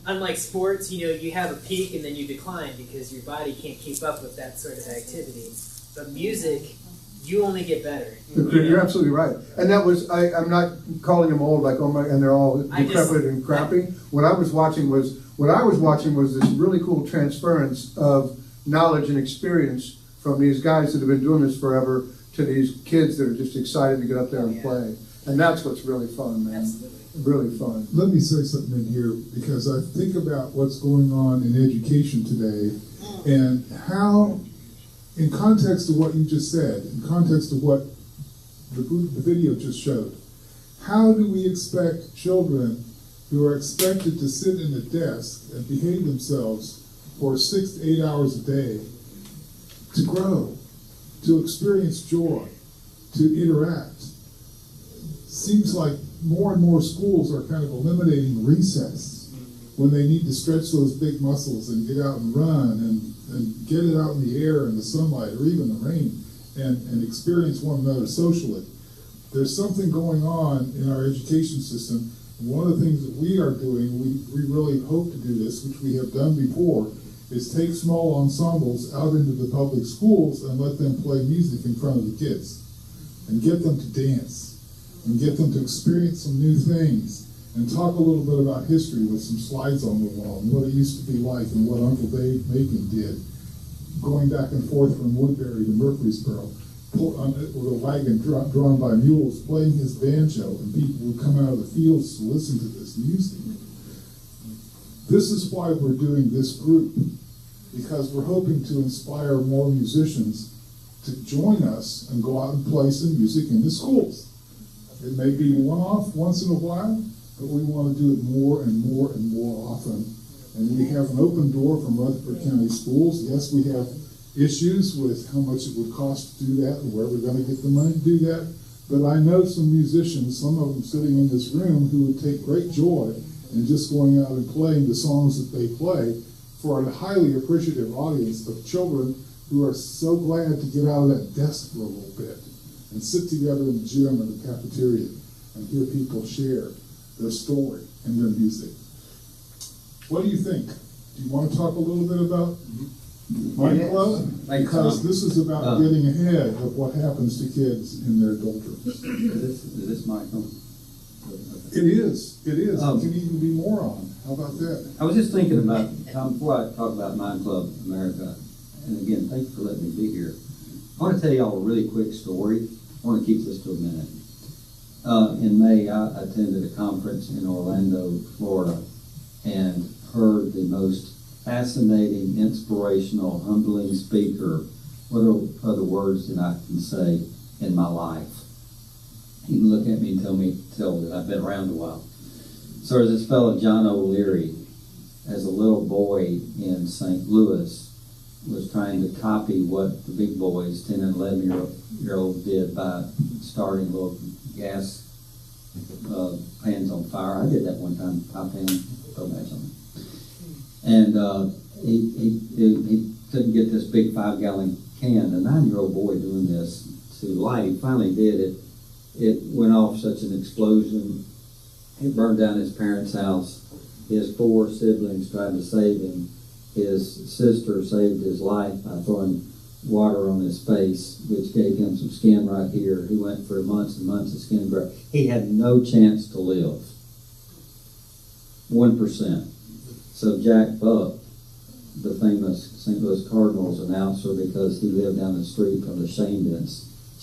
Unlike sports, you have a peak and then you decline because your body can't keep up with that sort of activity. But music, you only get better. You're absolutely right. And that was, I'm not calling them old, like, oh my, and they're all decrepit and crappy. What I was watching was this really cool transference of knowledge and experience from these guys that have been doing this forever to these kids that are just excited to get up there and play. And that's what's really fun, man. Absolutely. Really fun. Let me say something in here, because I think about what's going on in education today and how, in context of what you just said, in context of what the video just showed, how do we expect children who are expected to sit in a desk and behave themselves for 6 to 8 hours a day to grow, to experience joy, to interact? Seems like more and more schools are kind of eliminating recess when they need to stretch those big muscles and get out and run and get it out in the air in the sunlight or even the rain and experience one another socially. There's something going on in our education system. And one of the things that we are doing, we really hope to do this, which we have done before, is take small ensembles out into the public schools and let them play music in front of the kids and get them to dance and get them to experience some new things and talk a little bit about history with some slides on the wall and what it used to be like and what Uncle Dave Macon did, going back and forth from Woodbury to Murfreesboro with a wagon drawn by mules, playing his banjo, and people would come out of the fields to listen to this music. This is why we're doing this group, because we're hoping to inspire more musicians to join us and go out and play some music in the schools. It may be one-off once in a while, but we want to do it more and more and more often. And we have an open door from Rutherford County Schools. Yes, we have issues with how much it would cost to do that and where we're going to get the money to do that. But I know some musicians, some of them sitting in this room, who would take great joy in just going out and playing the songs that they play for a highly appreciative audience of children who are so glad to get out of that desk for a little bit and sit together in the gym or the cafeteria and hear people share their story and their music. What do you think? Do you want to talk a little bit about Mind Club? Because this is about getting ahead of what happens to kids in their doldrums. Is this Michael? It is. It is. It can even be more on. How about that? I was just thinking about, Tom, before I talk about Mind Club America, and again, thank you for letting me be here. I want to tell you all a really quick story. I want to keep this to a minute. In May, I attended a conference in Orlando, Florida, and heard the most fascinating, inspirational, humbling speaker. What are other words that I can say in my life? He can look at me and tell that I've been around a while. So there's this fellow, John O'Leary, as a little boy in St. Louis, was trying to copy what the big boys, 10 and 11-year-olds did by starting little gas pans on fire. I did that one time, pop pan, throw match on it. And he couldn't get this big 5-gallon can. A 9-year-old boy doing this to light. He finally did it. It went off such an explosion. It burned down his parents' house. His 4 siblings tried to save him. His sister saved his life by throwing water on his face, which gave him some skin right here. He went for months and months of skin growth. He had no chance to live. 1%. So Jack Buck, the famous St. Louis Cardinals announcer, because he lived down the street from the Shane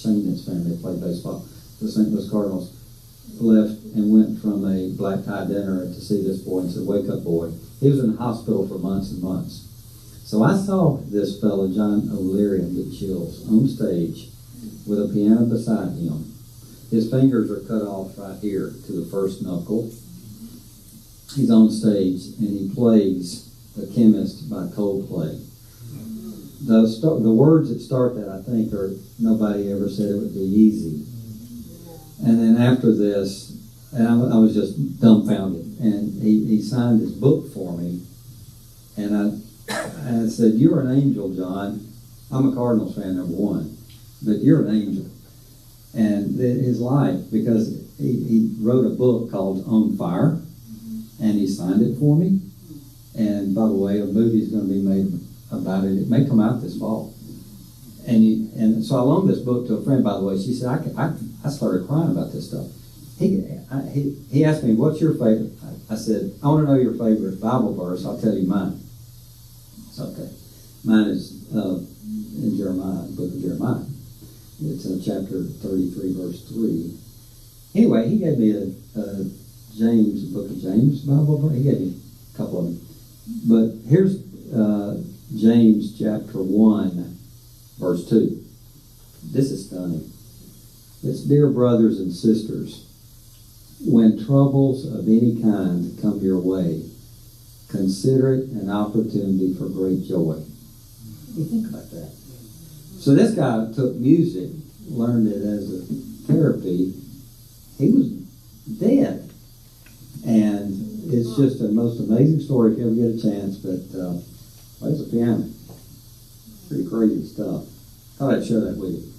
family, played baseball, the St. Louis Cardinals, left and went from a black tie dinner to see this boy and said, "Wake up, boy." He was in the hospital for months and months. So I saw this fellow, John O'Leary, get chills on stage with a piano beside him. His fingers are cut off right here to the first knuckle. He's on stage and he plays "The Chemist" by Coldplay. The words that start that, I think, are "Nobody ever said it would be easy." And then after this, and I was just dumbfounded. And he signed his book for me. And I said, "You're an angel, John. I'm a Cardinals fan, number one. But you're an angel." And his life, because he wrote a book called On Fire, and he signed it for me. And by the way, a movie's going to be made about it. It may come out this fall. And so I loaned this book to a friend, by the way. She said, I started crying about this stuff. He asked me, "What's your favorite?" I said, "I want to know your favorite Bible verse. I'll tell you mine." It's okay. Mine is in Jeremiah, the book of Jeremiah. It's in chapter 33, verse 3. Anyway, he gave me a James, the book of James Bible verse. He gave me a couple of them. But here's James chapter 1, verse 2. This is stunning. It's, "Dear brothers and sisters, when troubles of any kind come your way, consider it an opportunity for great joy." You think about that. So this guy took music, learned it as a therapy. He was dead. And it's just the most amazing story if you ever get a chance. But plays the piano. Pretty crazy stuff. Thought I'd share that with you.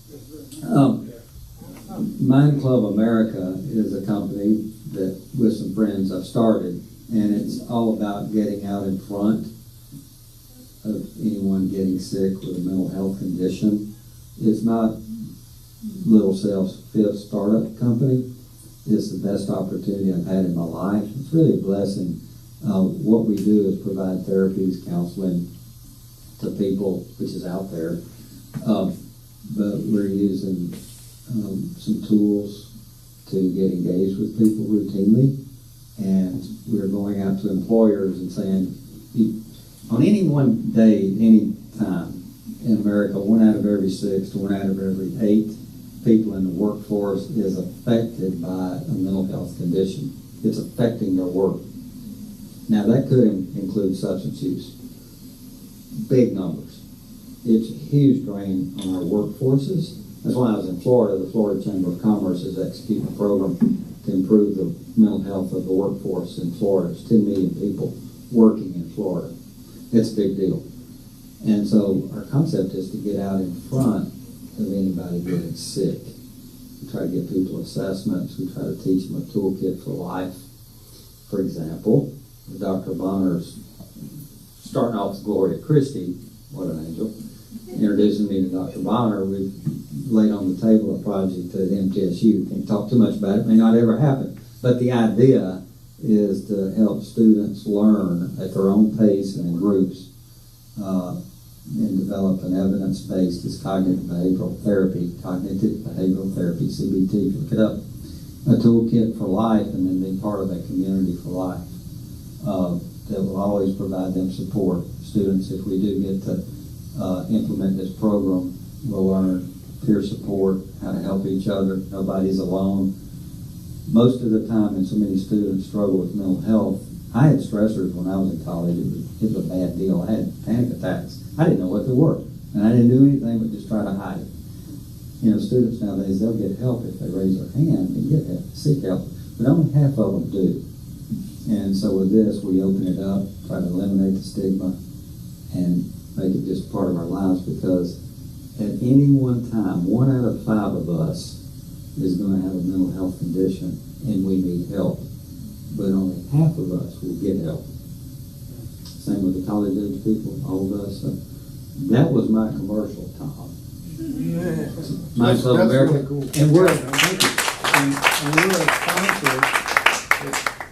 Mind Club America is a company that, with some friends, I've started, and it's all about getting out in front of anyone getting sick with a mental health condition. It's not Little Self's 5th startup company. It's the best opportunity I've had in my life. It's really a blessing. What we do is provide therapies, counseling to people, which is out there. But we're using some tools to get engaged with people routinely, and we're going out to employers and saying, on any one day, any time in America, 1 out of every 6 to 1 out of every 8 people in the workforce is affected by a mental health condition. It's affecting their work. Now, that could include substance use. Big numbers. It's a huge drain on our workforces. That's why I was in Florida. The Florida Chamber of Commerce is executing a program to improve the mental health of the workforce in Florida. There's 10 million people working in Florida. It's a big deal. And so our concept is to get out in front of anybody getting sick. We try to get people assessments. We try to teach them a toolkit for life. For example, Dr. Bonner's starting off with Gloria Christie, what an angel, introducing me to Dr. Bonner. We've laid on the table a project at MTSU. Can't talk too much about it. It may not ever happen. But the idea is to help students learn at their own pace and in groups and develop an evidence-based, it's cognitive behavioral therapy, CBT, look it up, a toolkit for life, and then be part of that community for life that will always provide them support. Students, if we do get to implement this program, will learn peer support, how to help each other. Nobody's alone. Most of the time, and so many students struggle with mental health. I had stressors when I was in college. It was a bad deal. I had panic attacks. I didn't know what they were, and I didn't do anything but just try to hide it. You know, students nowadays, they'll get help if they raise their hand and get help, seek help, but only half of them do. And so with this, we open it up, try to eliminate the stigma, and make it just part of our lives, because at any one time, 1 out of 5 of us is going to have a mental health condition, and we need help. But only half of us will get help. Same with the college age people, all of us. That was my commercial, Tom. My Club America. Really cool. And we're a sponsor,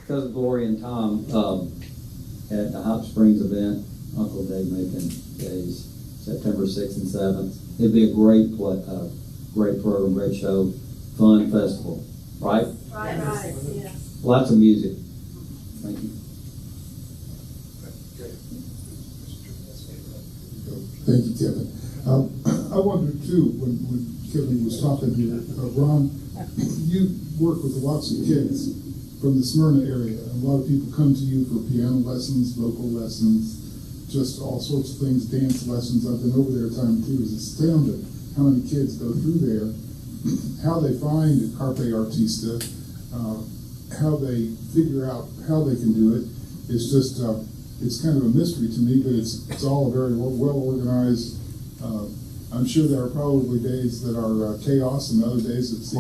because of Gloria and Tom, at the Hot Springs event, Uncle Dave Macon Days, September 6th and 7th. It'd be a great program, great show, fun festival, right? Right, yes. Lots of music. Thank you. Thank you, Kevin. I wondered too, when Kevin was talking here, Ron, you work with lots of kids from the Smyrna area. A lot of people come to you for piano lessons, vocal lessons, just all sorts of things, dance lessons. I've been over there a time too. It's astounding how many kids go through there, how they find Carpe Artista, how they figure out how they can do it. It's just, it's kind of a mystery to me, but it's all very well organized. I'm sure there are probably days that are chaos and other days that seem...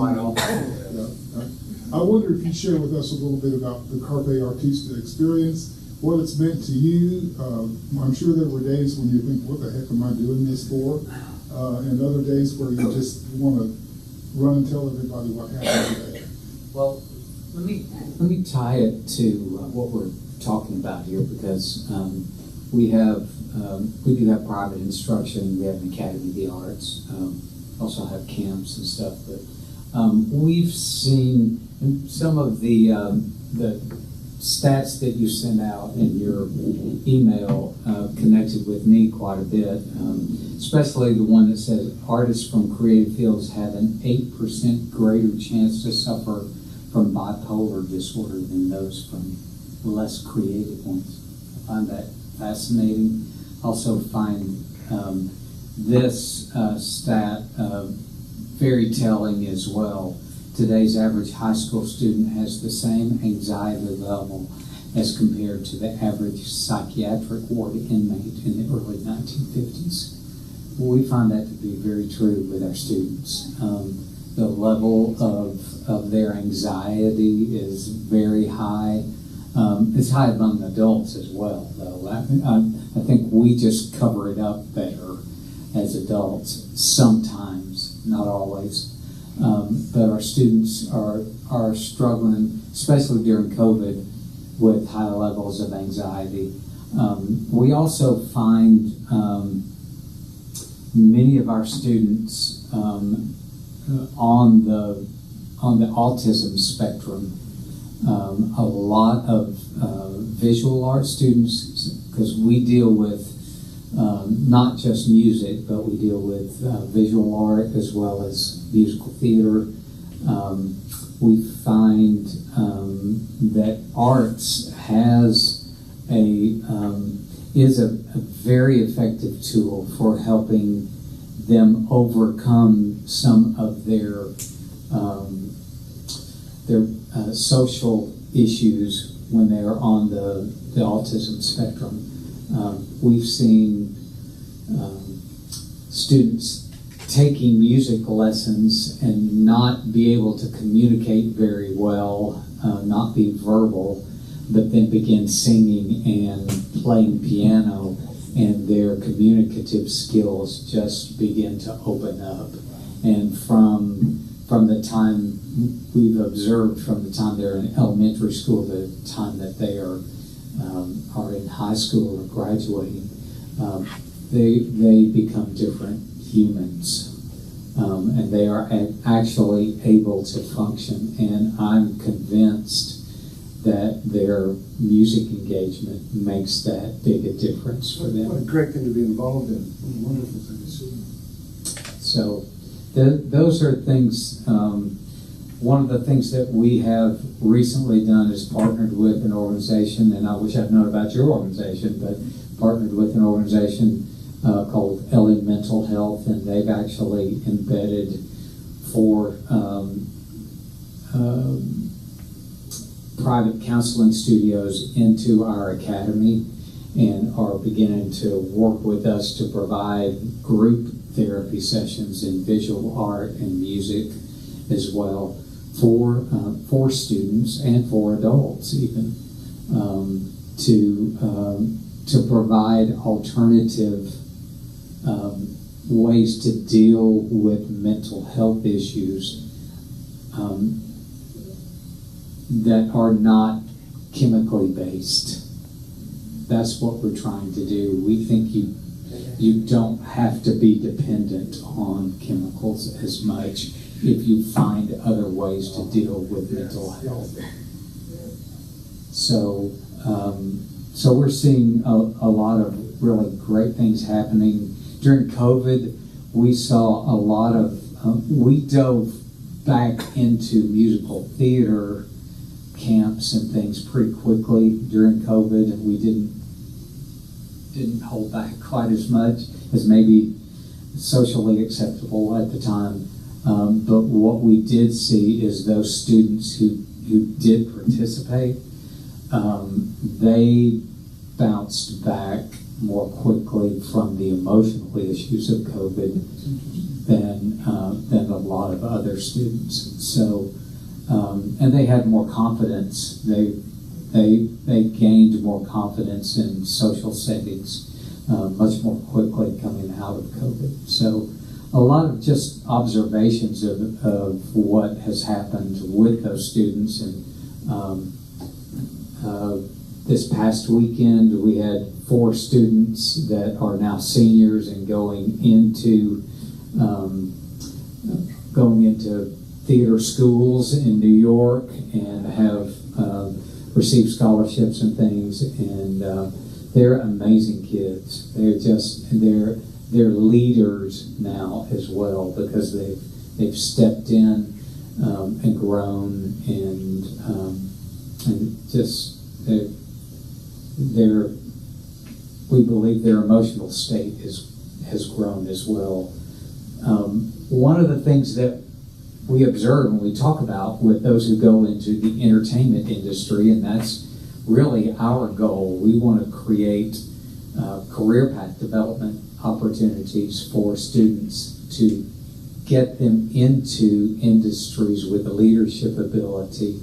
I wonder if you'd share with us a little bit about the Carpe Artista experience, what it's meant to you. I'm sure there were days when you think, what the heck am I doing this for? And other days where you just want to run and tell everybody what happened today. Well, let me tie it to what we're talking about here, because we do have private instruction. We have an Academy of the Arts. Also have camps and stuff. But we've seen some of the stats that you sent out in your email connected with me quite a bit, especially the one that says artists from creative fields have an 8% greater chance to suffer from bipolar disorder than those from less creative ones. I find that fascinating. Also find this stat very telling as well. Today's average high school student has the same anxiety level as compared to the average psychiatric ward inmate in the early 1950s. We find that to be very true with our students. The level of their anxiety is very high. It's high among adults as well, though. I think we just cover it up better as adults sometimes, not always. But our students are struggling, especially during COVID, with high levels of anxiety. We also find many of our students on the autism spectrum. A lot of visual art students, because we deal with not just music, but we deal with visual art as well as musical theater. We find that arts is a very effective tool for helping them overcome some of their social issues when they are on the autism spectrum. We've seen students taking music lessons and not be able to communicate very well, not be verbal, but then begin singing and playing piano, and their communicative skills just begin to open up. And from the time we've observed, from the time they're in elementary school, the time that they are in high school or graduating, they become different humans, and they are actually able to function. And I'm convinced that their music engagement makes that big a difference for them. What a great thing to be involved in. What a wonderful thing to see. So those are things. One of the things that we have recently done is partnered with an organization, and I wish I'd known about your organization, but partnered with an organization called LA Mental Health, and they've actually embedded 4 private counseling studios into our academy, and are beginning to work with us to provide group therapy sessions in visual art and music as well for students and for adults even, to provide alternative ways to deal with mental health issues that are not chemically based. That's what we're trying to do. We think you don't have to be dependent on chemicals as much if you find other ways to deal with mental health. So we're seeing a lot of really great things happening. During COVID, we saw a lot of, we dove back into musical theater camps and things pretty quickly during COVID, and we didn't hold back quite as much as maybe socially acceptable at the time. But what we did see is those students who did participate, they bounced back more quickly from the emotional issues of COVID than a lot of other students. So, and they had more confidence. They gained more confidence in social settings much more quickly coming out of COVID. So a lot of just observations of what has happened with those students. And this past weekend, we had 4 students that are now seniors and going into theater schools in New York, and have received scholarships and things. And they're amazing kids. They're leaders now as well, because they've stepped in and grown, and just we believe their emotional state has grown as well. One of the things that we observe and we talk about with those who go into the entertainment industry, and that's really our goal. We want to create career path development opportunities for students to get them into industries with a leadership ability.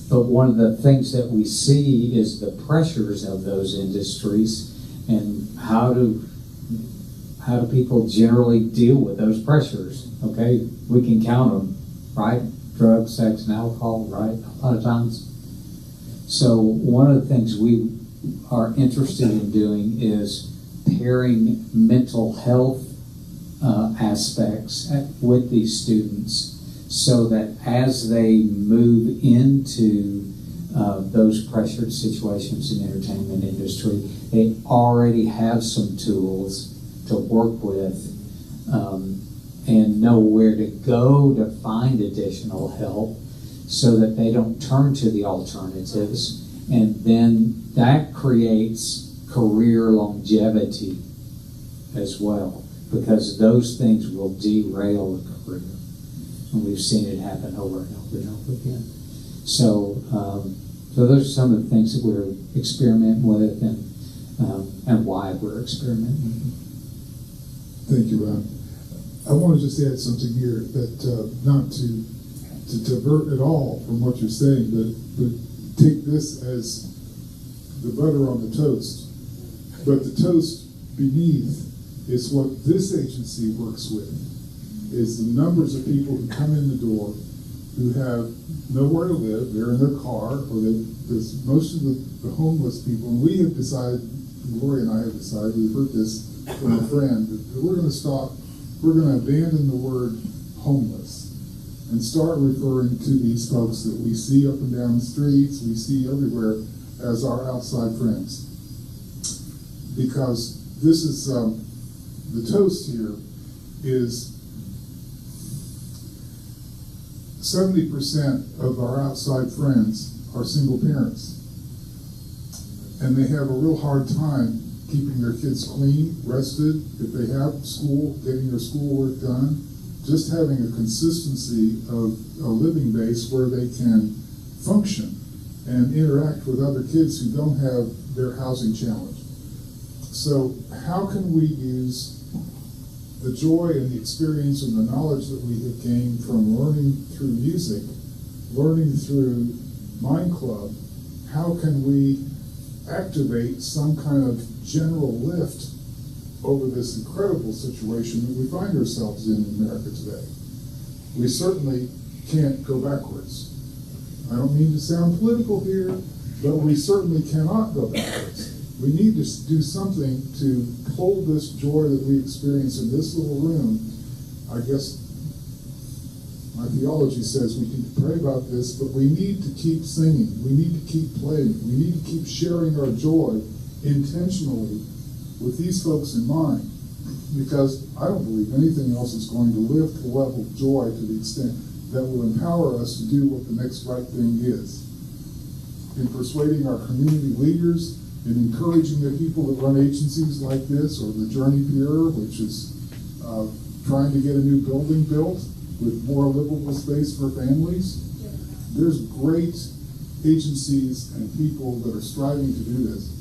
But one of the things that we see is the pressures of those industries, and how do people generally deal with those pressures. Okay, we can count them, right? Drugs, sex, and alcohol, right? A lot of times. So one of the things we are interested in doing is pairing mental health aspects with these students, so that as they move into those pressured situations in the entertainment industry. They already have some tools to work with and know where to go to find additional help so that they don't turn to the alternatives. And then that creates career longevity as well, because those things will derail a career. And we've seen it happen over and over and over again. So those are some of the things that we're experimenting with and why we're experimenting. Thank you, Ron. I want to just add something here that not to divert at all from what you're saying, but take this as the butter on the toast. But the toast beneath is what this agency works with, is the numbers of people who come in the door who have nowhere to live. They're in their car, or there's most of the homeless people. And we have decided, Gloria and I have decided, we've heard this from a friend, that we're going to abandon the word homeless and start referring to these folks that we see up and down the streets, we see everywhere, as our outside friends. Because this is, the toast here is 70% of our outside friends are single parents. And they have a real hard time keeping their kids clean, rested, if they have school, getting their schoolwork done, just having a consistency of a living base where they can function and interact with other kids who don't have their housing challenge. So how can we use the joy and the experience and the knowledge that we have gained from learning through music, learning through Mind Club, how can we activate some kind of general lift over this incredible situation that we find ourselves in America today? We certainly can't go backwards. I don't mean to sound political here, but we certainly cannot go backwards. We need to do something to pull this joy that we experience in this little room. I guess my theology says we need to pray about this, but we need to keep singing. We need to keep playing. We need to keep sharing our joy intentionally with these folks in mind, because I don't believe anything else is going to lift the level of joy to the extent that will empower us to do what the next right thing is. In persuading our community leaders, in encouraging the people that run agencies like this, or the Journey Bureau, which is trying to get a new building built with more livable space for families. There's great agencies and people that are striving to do this.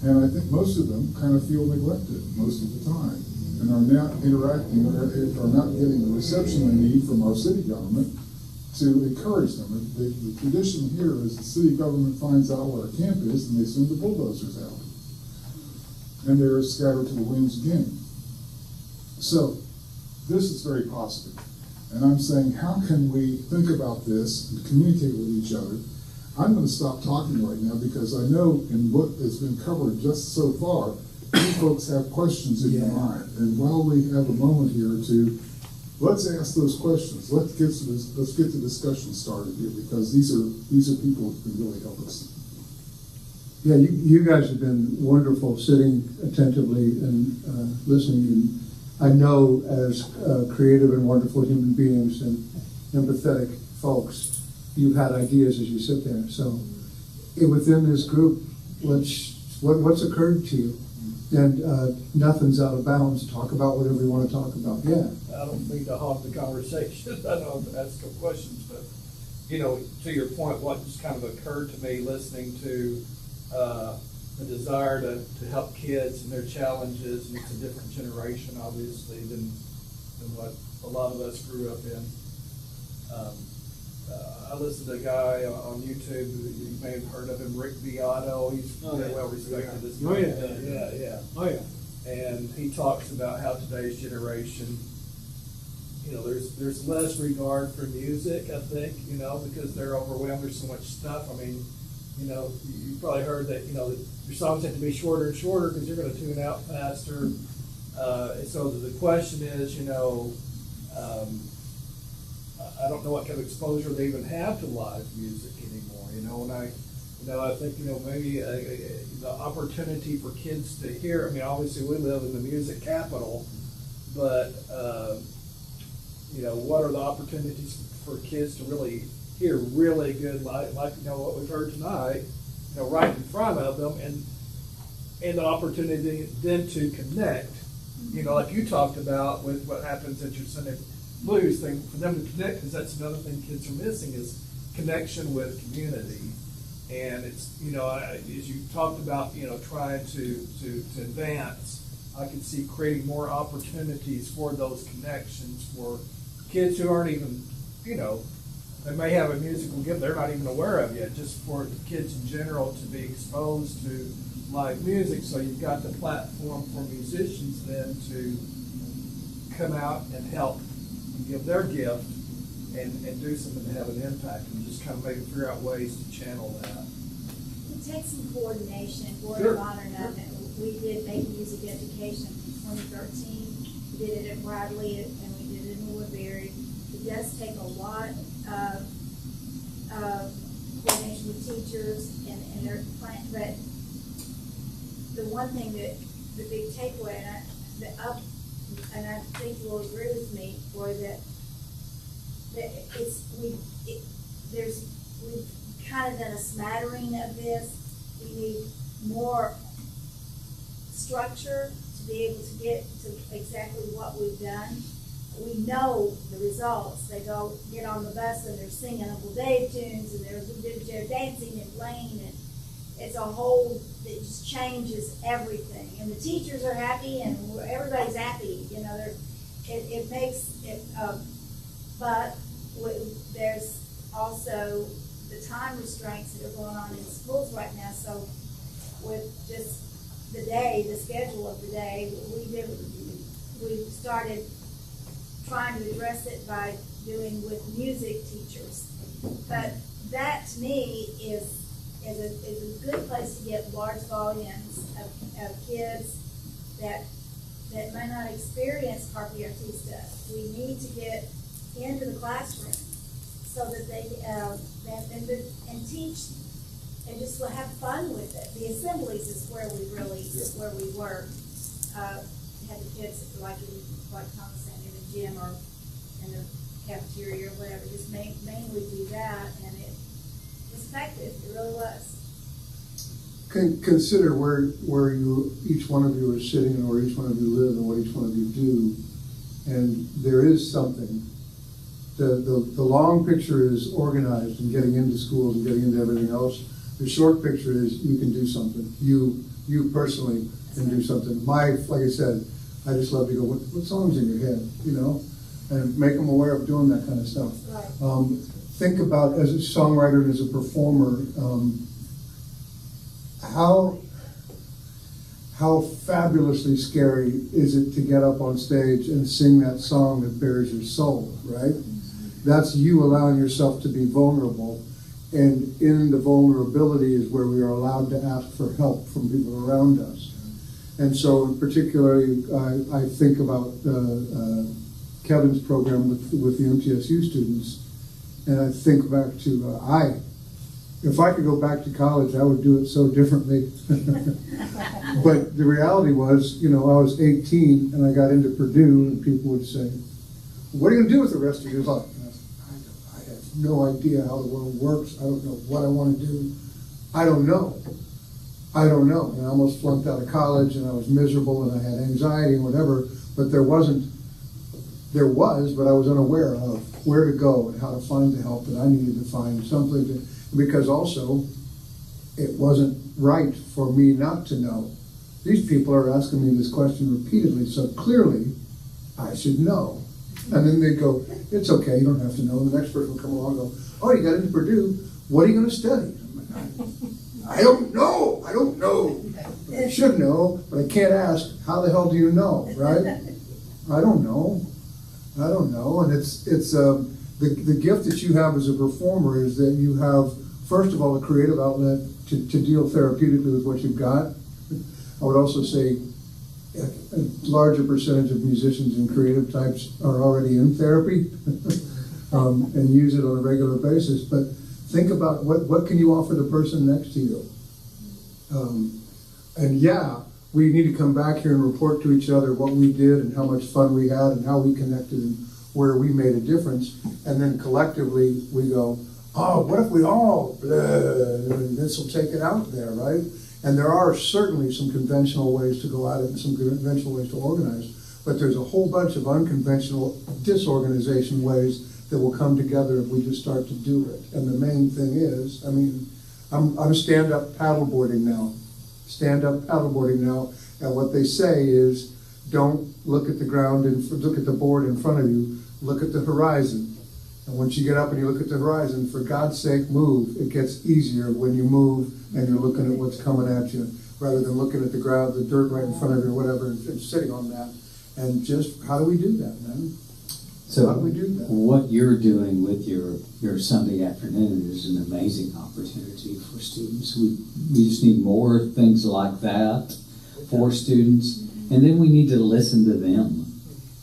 And I think most of them kind of feel neglected most of the time, and are not interacting, or are not getting the reception they need from our city government to encourage them. The tradition here is the city government finds out where a camp is, and they send the bulldozers out. And they're scattered to the winds again. So this is very positive. And I'm saying, how can we think about this and communicate with each other? I'm going to stop talking right now, because I know in what has been covered just so far, you folks have questions in your mind. And while we have a moment here let's ask those questions. Let's get the discussion started here, because these are people who can really help us. Yeah, you guys have been wonderful, sitting attentively and listening. And I know, as creative and wonderful human beings and empathetic folks, you've had ideas as you sit there. So within this group, what's occurred to you? And nothing's out of bounds. Talk about whatever you want to talk about. Yeah. I don't mean to hog the conversation. I know I've asked some questions, but to your point, what just kind of occurred to me listening to the desire to help kids and their challenges, and it's a different generation, obviously, than what a lot of us grew up in. I listened to a guy on YouTube, you may have heard of him, Rick Beato. He's very well respected. And he talks about how today's generation, there's less regard for music, I think, because they're overwhelmed. There's so much stuff. I mean, you probably heard that, your songs have to be shorter and shorter because you're going to tune out faster. And so the question is, I don't know what kind of exposure they even have to live music anymore, you know, and I think, you know, maybe the opportunity for kids to hear, I mean, obviously we live in the music capital, but, you know, what are the opportunities for kids to really hear really good, like you know, what we've heard tonight, you know, right in front of them, and the opportunity then to connect, you know, like you talked about with what happens at your Sunday Blues thing, for them to connect, because that's another thing kids are missing is connection with community. And it's, you know, as you talked about, you know, trying to advance, I can see creating more opportunities for those connections for kids who aren't even, you know, they may have a musical gift they're not even aware of yet, just for kids in general to be exposed to live music. So you've got the platform for musicians then to come out and help and give their gift and do something to have an impact, and just kind of maybe figure out ways to channel that. It takes some coordination. We're Sure. modern enough. We did Make Music Education in 2013. We did it at Bradley and we did it in Woodbury. It does take a lot of coordination with teachers and their plan, but the one thing that the big takeaway, and I think you'll agree with me, or that we've kind of done a smattering of this. We need more structure to be able to get to exactly what we've done. We know the results. They go get on the bus and they're singing Uncle Dave tunes and they're dancing and playing, and it's a whole, it just changes everything. And the teachers are happy and everybody's happy. You know, it makes it, but there's also the time restraints that are going on in schools right now. So with just the schedule of the day, we started trying to address it by doing with music teachers. But that to me is a good place to get large volumes of kids that may not experience RPRT stuff. We need to get into the classroom so that they and teach and just have fun with it. The assemblies is where we really where we work. Had the kids like Thomas said in the gym or in the cafeteria or whatever. Just mainly do that, and it was effective. It really was. Consider where you each one of you are sitting and where each one of you live and what each one of you do, and there is something. The long picture is organized and getting into schools and getting into everything else. The short picture is you can do something. You personally can do something. Like I said, I just love to go, what song's in your head, you know, and make them aware of doing that kind of stuff. Right. Think about, as a songwriter and as a performer, how fabulously scary is it to get up on stage and sing that song that bears your soul, right? That's you allowing yourself to be vulnerable, and in the vulnerability is where we are allowed to ask for help from people around us. And so particularly, I think about Kevin's program with the MTSU students, and I think back to, if I could go back to college, I would do it so differently. But the reality was, you know, I was 18 and I got into Purdue, and people would say, what are you going to do with the rest of your life? And I have no idea how the world works. I don't know what I want to do. I don't know. And I almost flunked out of college, and I was miserable, and I had anxiety and whatever, but there was, but I was unaware of where to go and how to find the help that I needed to find something to, because also it wasn't right for me not to know. These people are asking me this question repeatedly, so clearly I should know. And then they go, it's okay, you don't have to know. And the next person will come along and go, oh, you got into Purdue, what are you going to study? I'm like, I don't know. I should know, but I can't ask, how the hell do you know, right? I don't know. And it's the gift that you have as a performer is that you have, first of all, a creative outlet to deal therapeutically with what you've got. I would also say a larger percentage of musicians and creative types are already in therapy. and use it on a regular basis. But think about what can you offer the person next to you. And yeah, we need to come back here and report to each other what we did and how much fun we had and how we connected and where we made a difference. And then collectively we go, oh, what if we all, and this will take it out there, right? And there are certainly some conventional ways to go at it and some conventional ways to organize, but there's a whole bunch of unconventional disorganization ways that will come together if we just start to do it. And the main thing is, I mean, I'm stand-up paddleboarding now. Stand-up paddleboarding now, and what they say is, don't look at the ground and look at the board in front of you, look at the horizon. And once you get up and you look at the horizon, for God's sake, move. It gets easier when you move and you're looking at what's coming at you, rather than looking at the ground, the dirt right in front of you, or whatever, and sitting on that. And just, how do we do that, man? So how do we do that? What you're doing with your Sunday afternoon is an amazing opportunity for students. We just need more things like that for students. And then we need to listen to them,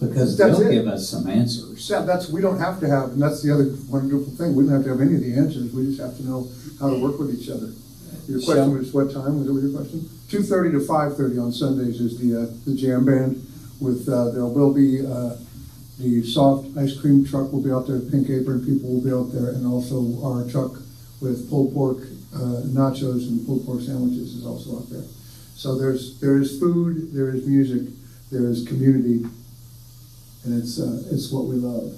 because they'll give us some answers. Yeah, we don't have to have, and that's the other wonderful thing, we don't have to have any of the answers, we just have to know how to work with each other. Your question was what time, was that your question? 2:30 to 5:30 on Sundays is the jam band, with, there will be the soft ice cream truck will be out there, Pink Apron people will be out there, and also our truck with pulled pork nachos and pulled pork sandwiches is also out there. So there is food, there is music, there is community, and it's what we love.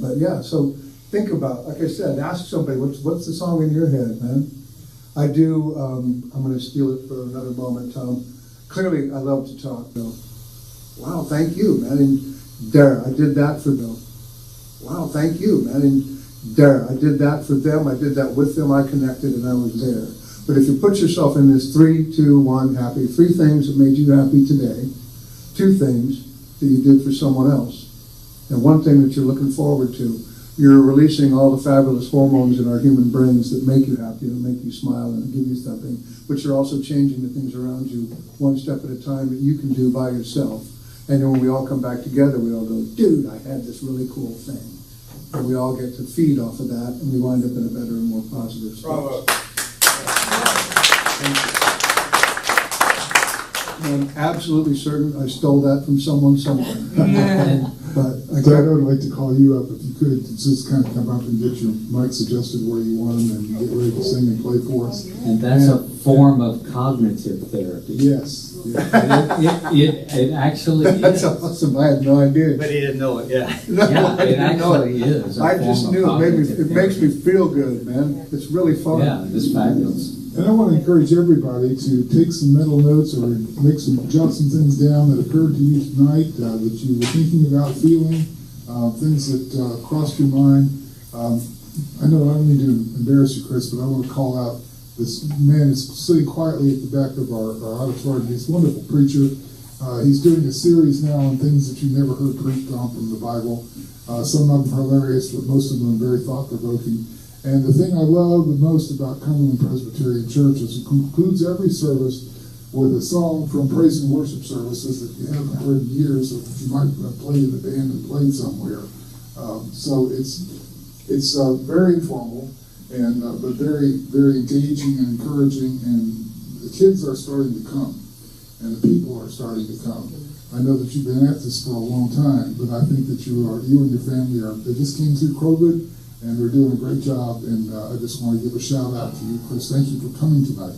But yeah, so think about, like I said, ask somebody, what's the song in your head, man? I do, I'm going to steal it for another moment, Tom. Clearly, I love to talk, Bill. Wow, thank you, man. And there, I did that for Bill. Wow, thank you, man. And there, I did that for them. I did that with them. I connected, and I was there. But if you put yourself in this 3, 2, 1, happy, 3 things that made you happy today, 2 things that you did for someone else, and 1 thing that you're looking forward to, you're releasing all the fabulous hormones in our human brains that make you happy, that make you smile, and give you something, but you're also changing the things around you 1 step at a time that you can do by yourself. And then when we all come back together, we all go, dude, I had this really cool thing. And we all get to feed off of that, and we wind up in a better and more positive space. Bravo. I'm absolutely certain I stole that from someone somewhere. But Dad, I would like to call you up if you could, to just kind of come up and get your mics adjusted where you want them and get ready to sing and play for us. And that's a form of cognitive therapy. Yes. It actually is. That's awesome. I had no idea. But he didn't know it, yeah. Yeah, it actually is. I just knew it makes me feel good, man. It's really fun. Yeah, it's fabulous. And I want to encourage everybody to take some mental notes or jot some things down that occurred to you tonight that you were thinking about, feeling, things that crossed your mind. I know I don't mean to embarrass you, Chris, but I want to call out this man is sitting quietly at the back of our auditorium. He's a wonderful preacher. He's doing a series now on things that you never heard preached on from the Bible. Some of them are hilarious, but most of them are very thought-provoking. And the thing I love the most about Cumberland Presbyterian Church is it concludes every service with a song from praise and worship services that you haven't heard in years, or that you might have played in a band and played somewhere. So it's very informal, and but very, very engaging and encouraging, and the kids are starting to come, and the people are starting to come. I know that you've been at this for a long time, but I think that you and your family they just came through COVID, and they're doing a great job, and I just want to give a shout out to you, Chris. Thank you for coming tonight.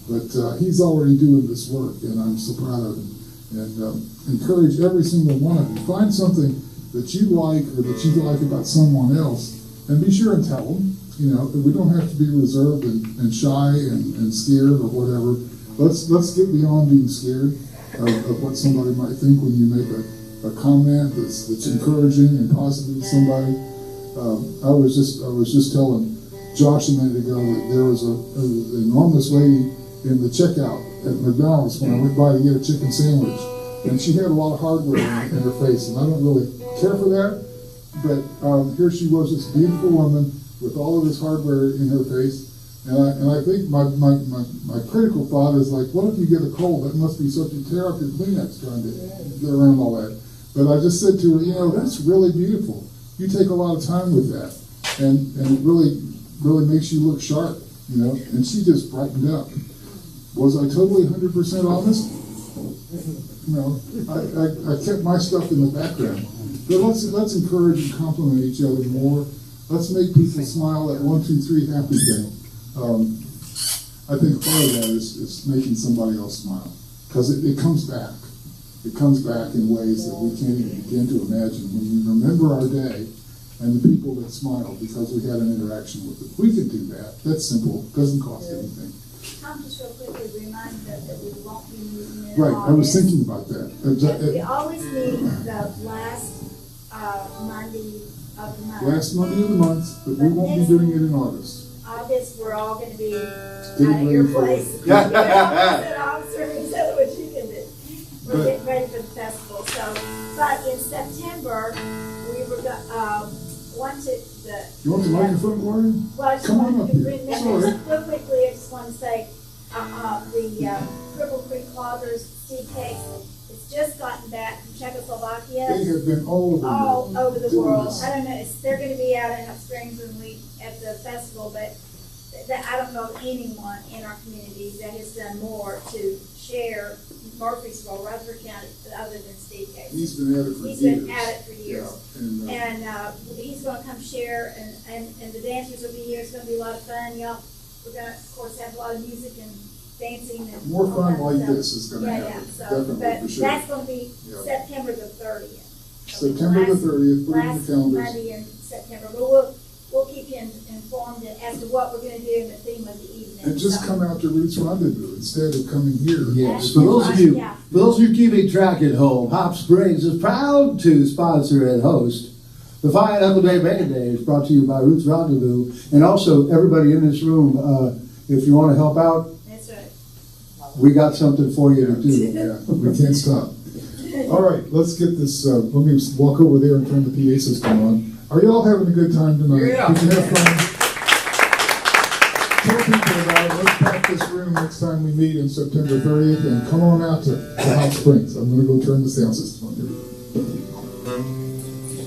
But he's already doing this work, and I'm so proud of him. And encourage every single one of you. Find something that you like or that you like about someone else, and be sure and tell them. You know, we don't have to be reserved and shy and scared or whatever. Let's get beyond being scared of what somebody might think when you make a comment that's encouraging and positive to somebody. I was just telling Josh a minute ago that there was an enormous lady in the checkout at McDonald's when I went by to get a chicken sandwich, and she had a lot of hardware in her face, and I don't really care for that, but here she was, this beautiful woman with all of this hardware in her face, and I think my critical thought is like, what if you get a cold? That must be such a tear up your Kleenex trying to get around all that. But I just said to her, that's really beautiful. you take a lot of time with that, and it really makes you look sharp, you know. And she just brightened up. Was I totally 100% honest? No, I kept my stuff in the background. But let's encourage and compliment each other more. Let's make people smile at 1, 2, 3 happy day. I think part of that is making somebody else smile, because it comes back. It comes back in ways that we can't even begin to imagine. When we remember our day and the people that smiled because we had an interaction with them, we can do that. That's simple. Doesn't cost anything. Tom just real quickly reminded us that we won't be meeting in Right. I was August. thinking about that. We always meet the last Monday of the month. Last Monday of the month, but we won't be doing it in August. August, we're all going to be Getting at your ready for place. it. You know, officer, instead of what you can do. We're But- getting ready for the festival. So, but in September, we were wanted the. You want the microphone, Lauren? Well, I just Come on wanted up to here. bring that Sorry. real quickly. I just want to say the Cripple Creek Cloggers seed cake. It's just gotten back from Czechoslovakia. They have been all over the the world. this. I don't know. They're going to be out in Hot Springs at the festival, but I don't know of anyone in our community that has done more to share Murfreesboro, Rutherford County, other than Steve Case. He's been at it for He's years. been at it for years. Yeah, And he's going to come share, and the dancers will be here. It's going to be a lot of fun, y'all. We're going to, of course, have a lot of music and dancing. And More all fun that like stuff. this is going to happen. So, Definitely, but for sure. that's going to be Yeah. September the 30th. September the 30th, put it in Last the calendars. Monday in September. But we'll keep you informed as to what we're going to do and the theme of the evening. And just come out to Roots Rendezvous instead of coming here. Yes, for those of you keeping track at home, Hop Springs is proud to sponsor and host the Fine Apple Day Band Days, brought to you by Roots Rendezvous, and also everybody in this room. If you want to help out, that's right. We got something for you to do. Yeah, we can't stop. All right, let's get this. Let me walk over there and turn the PA system on. Are you all having a good time tonight? Yeah. Did you have fun? Tell people about it. Let's pack this room next time we meet in September 30th, and come on out to Hot Springs. I'm going to go turn the sound system on here.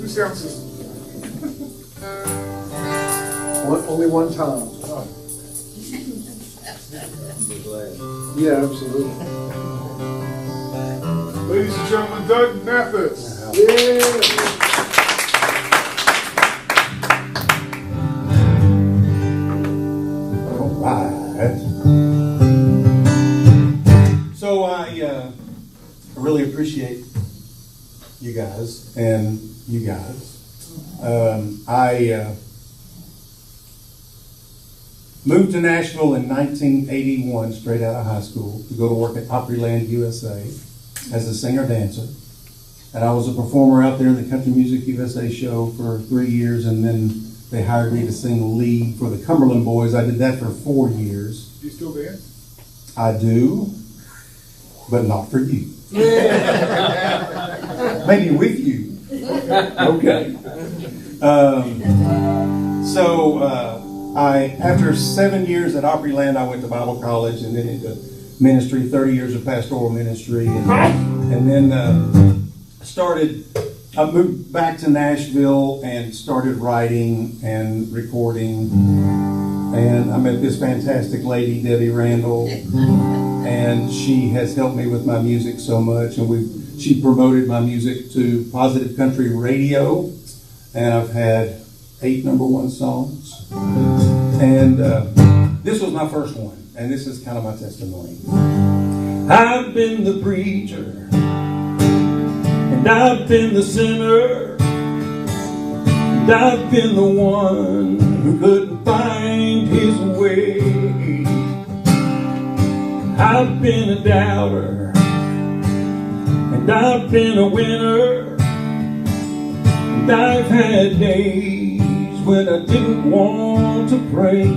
The sound system. Only one time. Yeah, absolutely. Ladies and gentlemen, Doug Mathis. Right. So I really appreciate you guys and you guys. I moved to Nashville in 1981, straight out of high school, to go to work at Opryland USA as a singer-dancer. And I was a performer out there in the Country Music USA show for 3 years, and then they hired me to sing lead for the Cumberland Boys. I did that for 4 years. Do you still dance? I do, but not for you. Maybe with you. Okay. After 7 years at Opryland, I went to Bible college and then into ministry, 30 years of pastoral ministry, and then I moved back to Nashville and started writing and recording, and I met this fantastic lady, Debbie Randall, and she has helped me with my music so much, and she promoted my music to Positive Country Radio, and I've had 8 #1 songs, and this was my first one, and this is kind of my testimony. I've been the preacher, and I've been the sinner, and I've been the one who couldn't find his way. I've been a doubter, and I've been a winner, and I've had days when I didn't want to pray.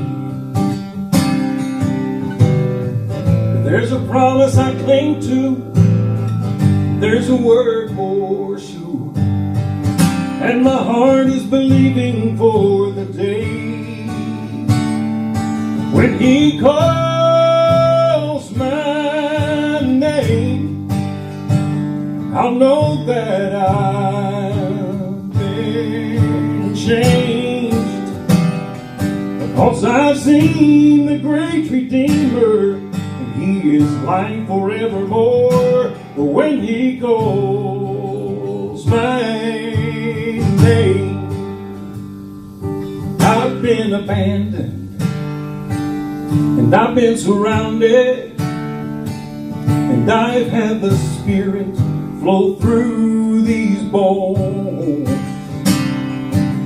There's a promise I cling to, there's a word for sure, and my heart is believing for the day when he calls my name. I'll know that I've been seen the great Redeemer, and he is life forevermore. When he calls my name, I've been abandoned, and I've been surrounded, and I've had the Spirit flow through these bones.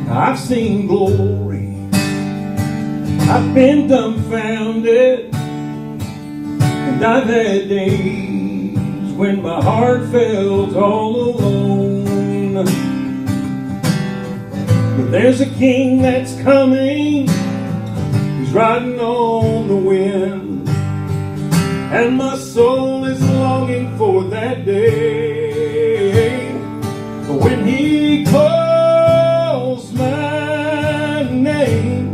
I've seen glory, I've been dumbfounded, and I've had days when my heart felt all alone. But there's a King that's coming, he's riding on the wind, and my soul is longing for that day. But when he calls my name,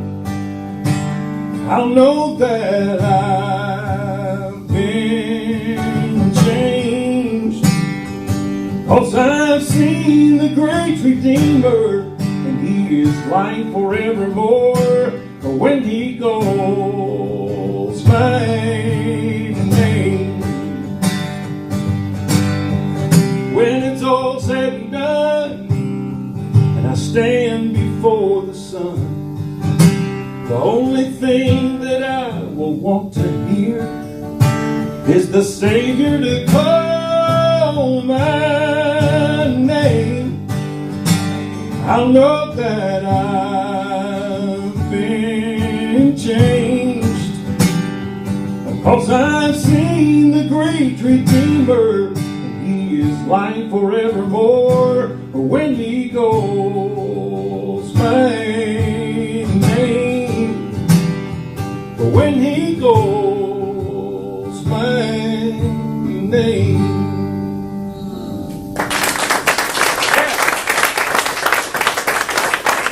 I'll know that I've been changed. 'Cause I've seen the great Redeemer, and he is life forevermore. But when he calls my name, when it's all said and done, and I stand before the sun, the only thing that I will want to hear is the Savior to call my name. I'll know that I've been changed, because I've seen the great Redeemer, and he is life forevermore. When he calls my name, when he calls my name.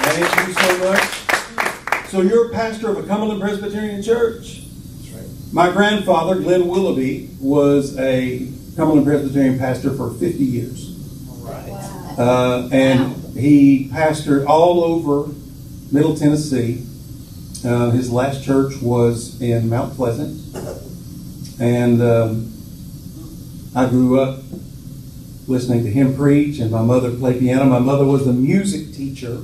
Thank you so much. So you're a pastor of a Cumberland Presbyterian Church? That's right. My grandfather, Glenn Willoughby, was a Cumberland Presbyterian pastor for 50 years. And he pastored all over Middle Tennessee. His last church was in Mount Pleasant. And I grew up listening to him preach, and my mother played piano. My mother was the music teacher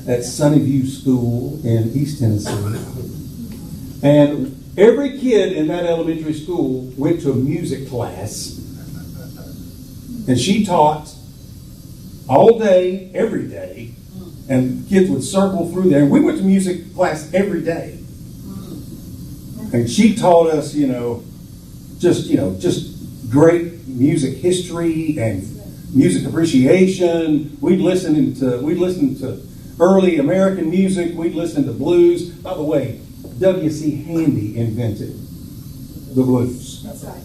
at Sunnyview School in East Tennessee. And every kid in that elementary school went to a music class. And she taught all day, every day, and kids would circle through there. And we went to music class every day. And she taught us, just great music history and music appreciation. We'd listen to early American music. We'd listen to blues. By the way, W.C. Handy invented the blues. That's right.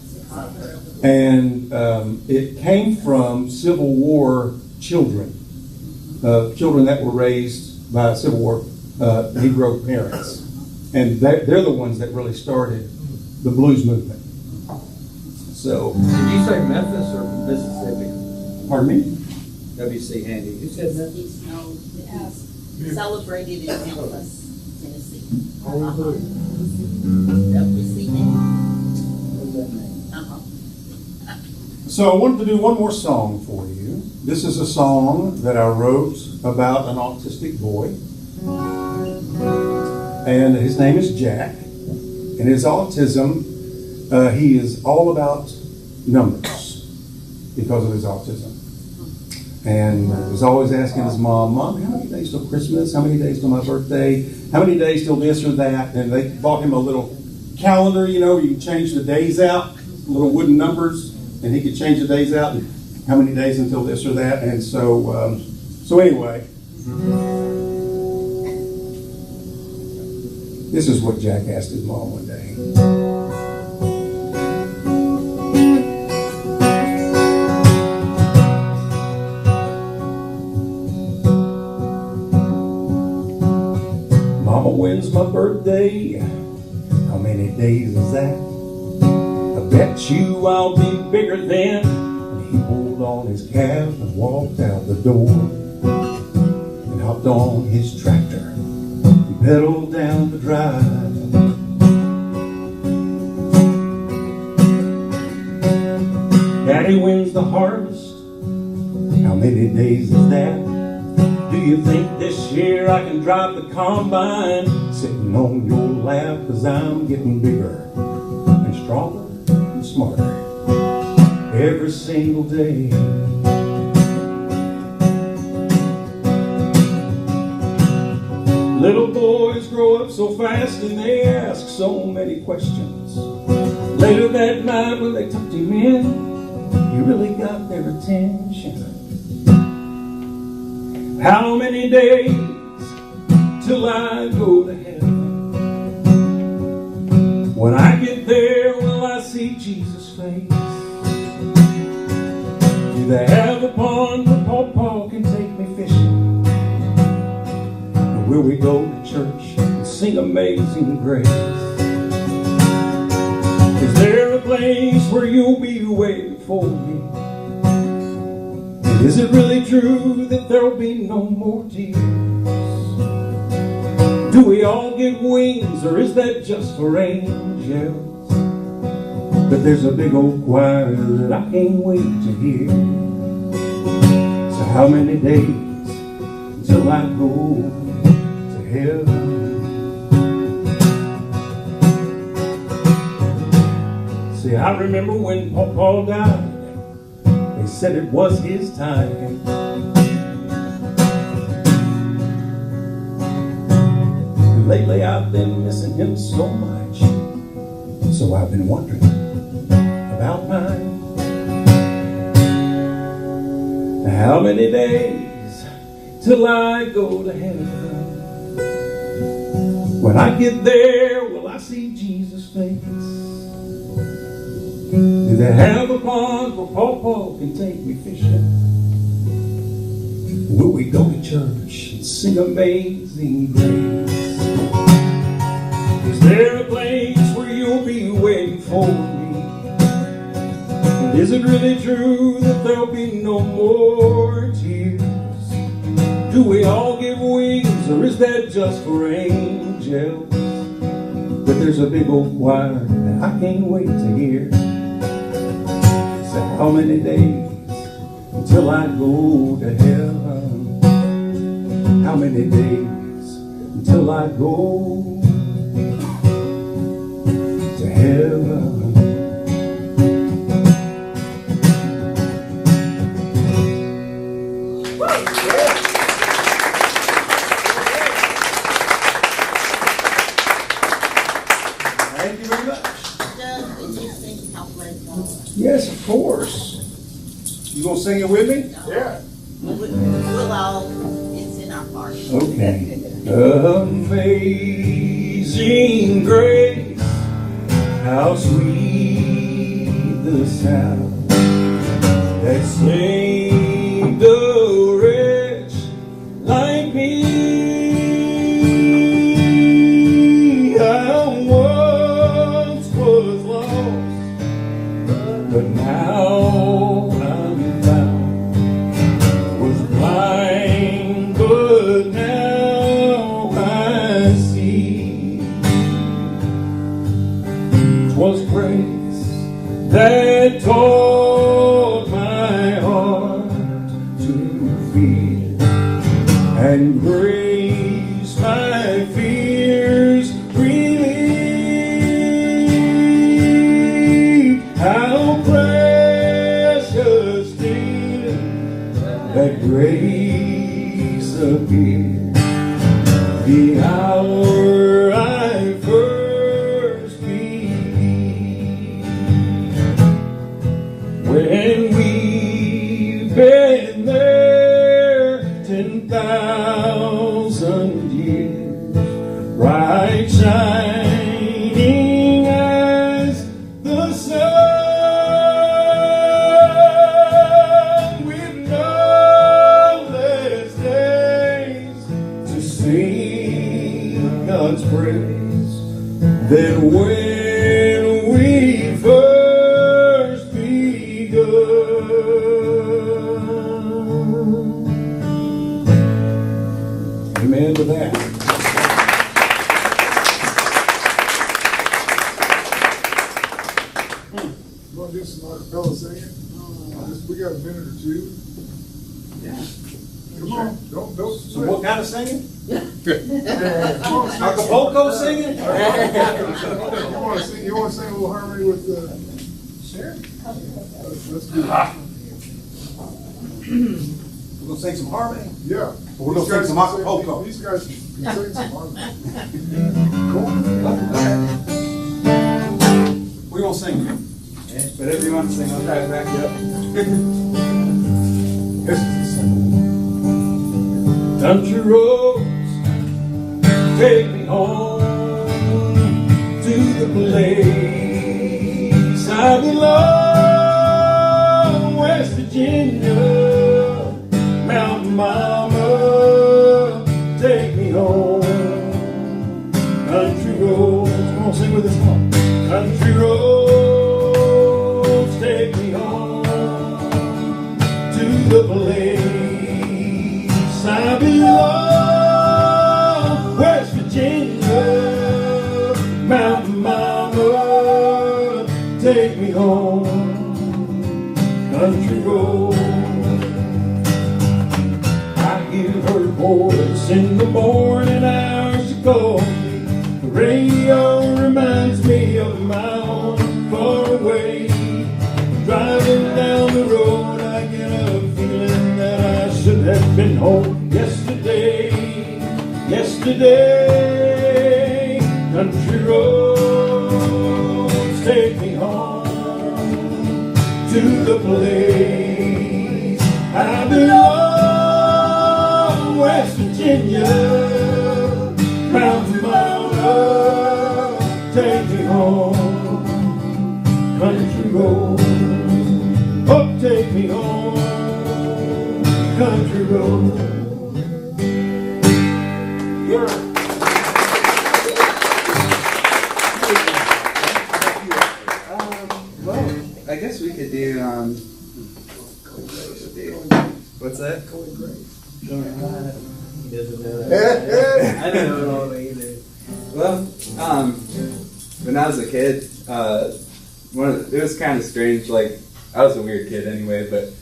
And it came from Civil War children that were raised by Civil War Negro parents. And they're the ones that really started the blues movement. So, did you say Memphis or Mississippi? Pardon me? W.C. Handy. Who said that? He's known, celebrated in Memphis, Tennessee. W.C. Handy. So I wanted to do one more song for you. This is a song that I wrote about an autistic boy. And his name is Jack. And his autism, he is all about numbers because of his autism. And he was always asking his mom, how many days till Christmas? How many days till my birthday? How many days till this or that? And they bought him a little calendar, you can change the days out, little wooden numbers. And he could change the days out, and how many days until this or that. And so anyway, this is what Jack asked his mom one day. Mama, when's my birthday? How many days is that? I bet you I'll be bigger then. And he pulled on his cap and walked out the door and hopped on his tractor and pedaled down the drive. Granny wins the harvest. How many days is that? Do you think this year I can drive the combine sitting on your lap? 'Cause I'm getting bigger and stronger and smarter every single day. Little boys grow up so fast and they ask so many questions. Later that night when they tucked him in, he really got their attention. How many days till I go to heaven? When I get there, will I see Jesus' face? Do they have a pond where Pawpaw can take me fishing? Or will we go to church and sing Amazing Grace? Is there a place where you'll be waiting for me? And is it really true that there'll be no more tears? Do we all get wings, or is that just for angels? But there's a big old choir that I can't wait to hear. So how many days until I go to heaven? See, I remember when Pawpaw died, they said it was his time. And lately I've been missing him so much, so I've been wondering about mine. How many days till I go to heaven? When I get there, will I see Jesus' face? Do they have a pond where Pawpaw can take me fishing? Will we go to church and sing Amazing Grace? Is there a place where you'll be waiting for me? And is it really true that there'll be no more tears? Do we all get wings, or is that just for angels? But there's a big old choir that I can't wait to hear. So how many days until I go to heaven? How many days until I go to heaven? Thank you very much. Doug, would you sing How Blessed God? Yes, of course. You gonna sing it with me? Yeah. We'll all, it's in our heart. Okay. Amazing grace, how sweet the sound that saved a wretch like me. I once was lost, but now I'm found. Was blind, but now I see. 'Twas grace that taught my heart to fear, and grace my fears relieved. How precious did that grace appeared the hour I first believed. When we've been there 10,000 years, bright shining as the sun, with no less days to sing God's praise than when we first begun. Amen to that. Want to do some acapella singing? We got a minute or two. Yeah. Come on, don't. So what kind of singing? Acapulco singing? You want to sing? You want to sing a little harmony with? Sure. Let's do it. We're gonna sing some harmony. Yeah. We're gonna sing some Acapulco. These guys can sing some harmony. We're gonna sing. Whatever you want to sing, I'll try to back you up. This is the simple. Country roads take me home to the place I belong, West Virginia, Mountain Mama, take me home. Country roads, come on, sing with us, come on. Country roads take me home to the place I belong, West Virginia, Mountain Mama, take me home, country road. I hear her voice in the morning hours to call me. The radio reminds me of my home far away. Driving down the road, I get a feeling that I should have been home yesterday. Yesterday, country roads take me home to the place I belong, West Virginia, Mountain Mama, take me home, country road. Oh, take me home, country road. Well, I guess we could do, what's that? He doesn't know that. I don't know it all either. Well, when I was a kid, it was kind of strange. Like, I was a weird kid anyway, but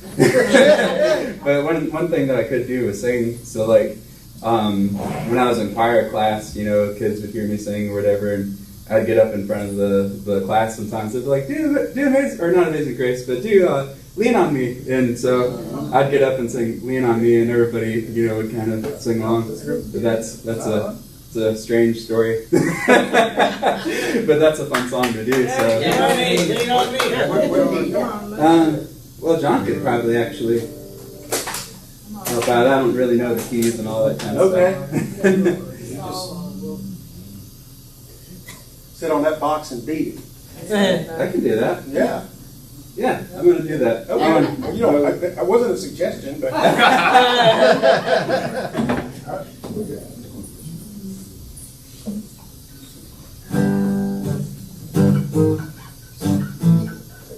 but one thing that I could do was sing. So like, when I was in choir class, you know, kids would hear me sing or whatever, and I'd get up in front of the class sometimes. They'd be like, do Amazing, or not Amazing Grace, but do Lean on Me. And so I'd get up and sing Lean on Me, and everybody, you know, would kind of sing along. But that's a strange story. But that's a fun song to do. So. Lean on me. Well, John could probably actually help out. I don't really know the keys and all that kind of stuff. Sit on that box and beat it. I can do that. Yeah. Yeah, I'm going to do that. Okay. You know, I wasn't a suggestion, but.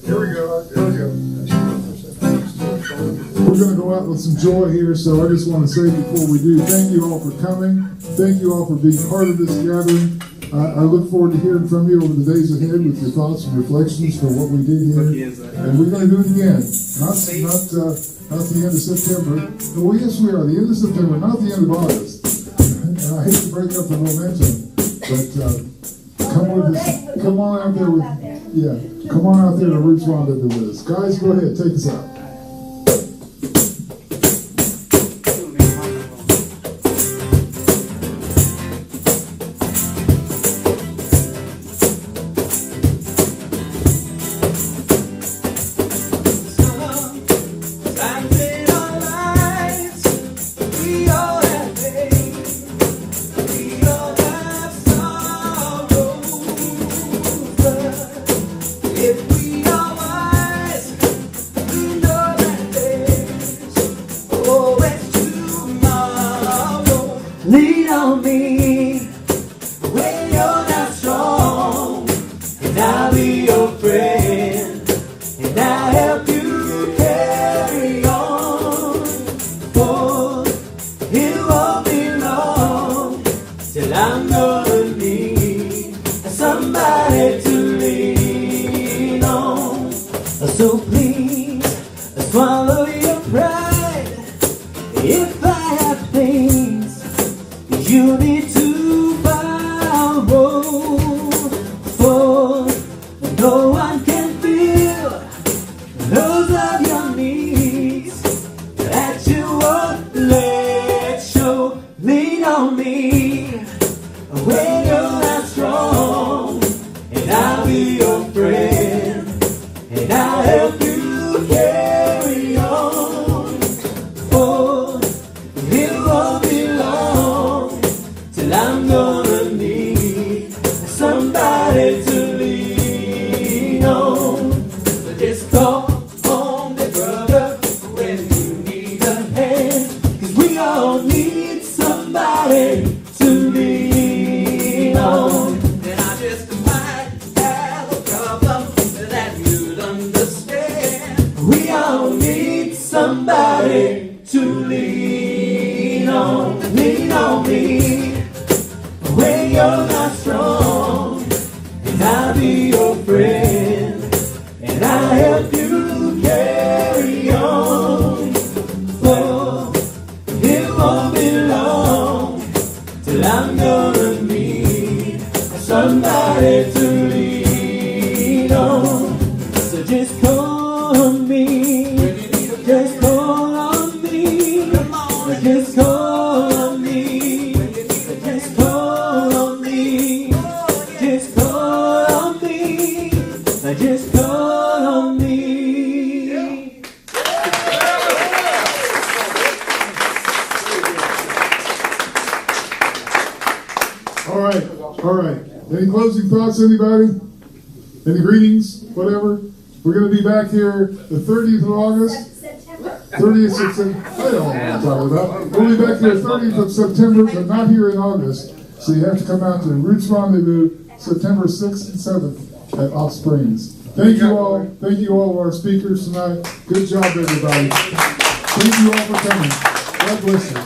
Here we go. We're going to go out with some joy here, so I just want to say before we do, thank you all for coming. Thank you all for being part of this gathering. I look forward to hearing from you over the days ahead with your thoughts and reflections for what we did here. And we're going to do it again. Not the end of September. Oh, yes, we are. The end of September, not the end of August. And I hate to break up the momentum, but come on out there come on out there to Roots Rendezvous with us. Guys, go ahead, take us out. Lean on me when you're not strong, and I'll be your friend, and I'll help you carry on. For it won't be long till I'm gonna need somebody to lean on. So please If I have things you need to borrow, for no one can feel those of your needs that you won't let show. Lean on me when you're not strong, and I'll be your friend, and I'll help you carry on. For it won't be long till I'm gonna need somebody to lean on. So just call on the brother when you need a hand, 'cause we all need somebody to lean on. And I just might have a problem that you'd understand. We all need somebody to lean on. Lean on me when you're not strong, and I'll be your friend, and I'll help you carry on. For it won't be long till I'm gonna need somebody to lean on. So just call on me, just call on me, just call on me, just call on me, just call on me, just call on me. All right, all right. Any closing thoughts, anybody? Any greetings, whatever? We're going to be back here the 30th of August. 30th of September. I don't know what I'm talking about. We'll be back here 30th of September, but not here in August. So you have to come out to Roots Rendezvous September 6th and 7th at Off Springs. Thank you all. Thank you all of our speakers tonight. Good job, everybody. Thank you all for coming. God bless you.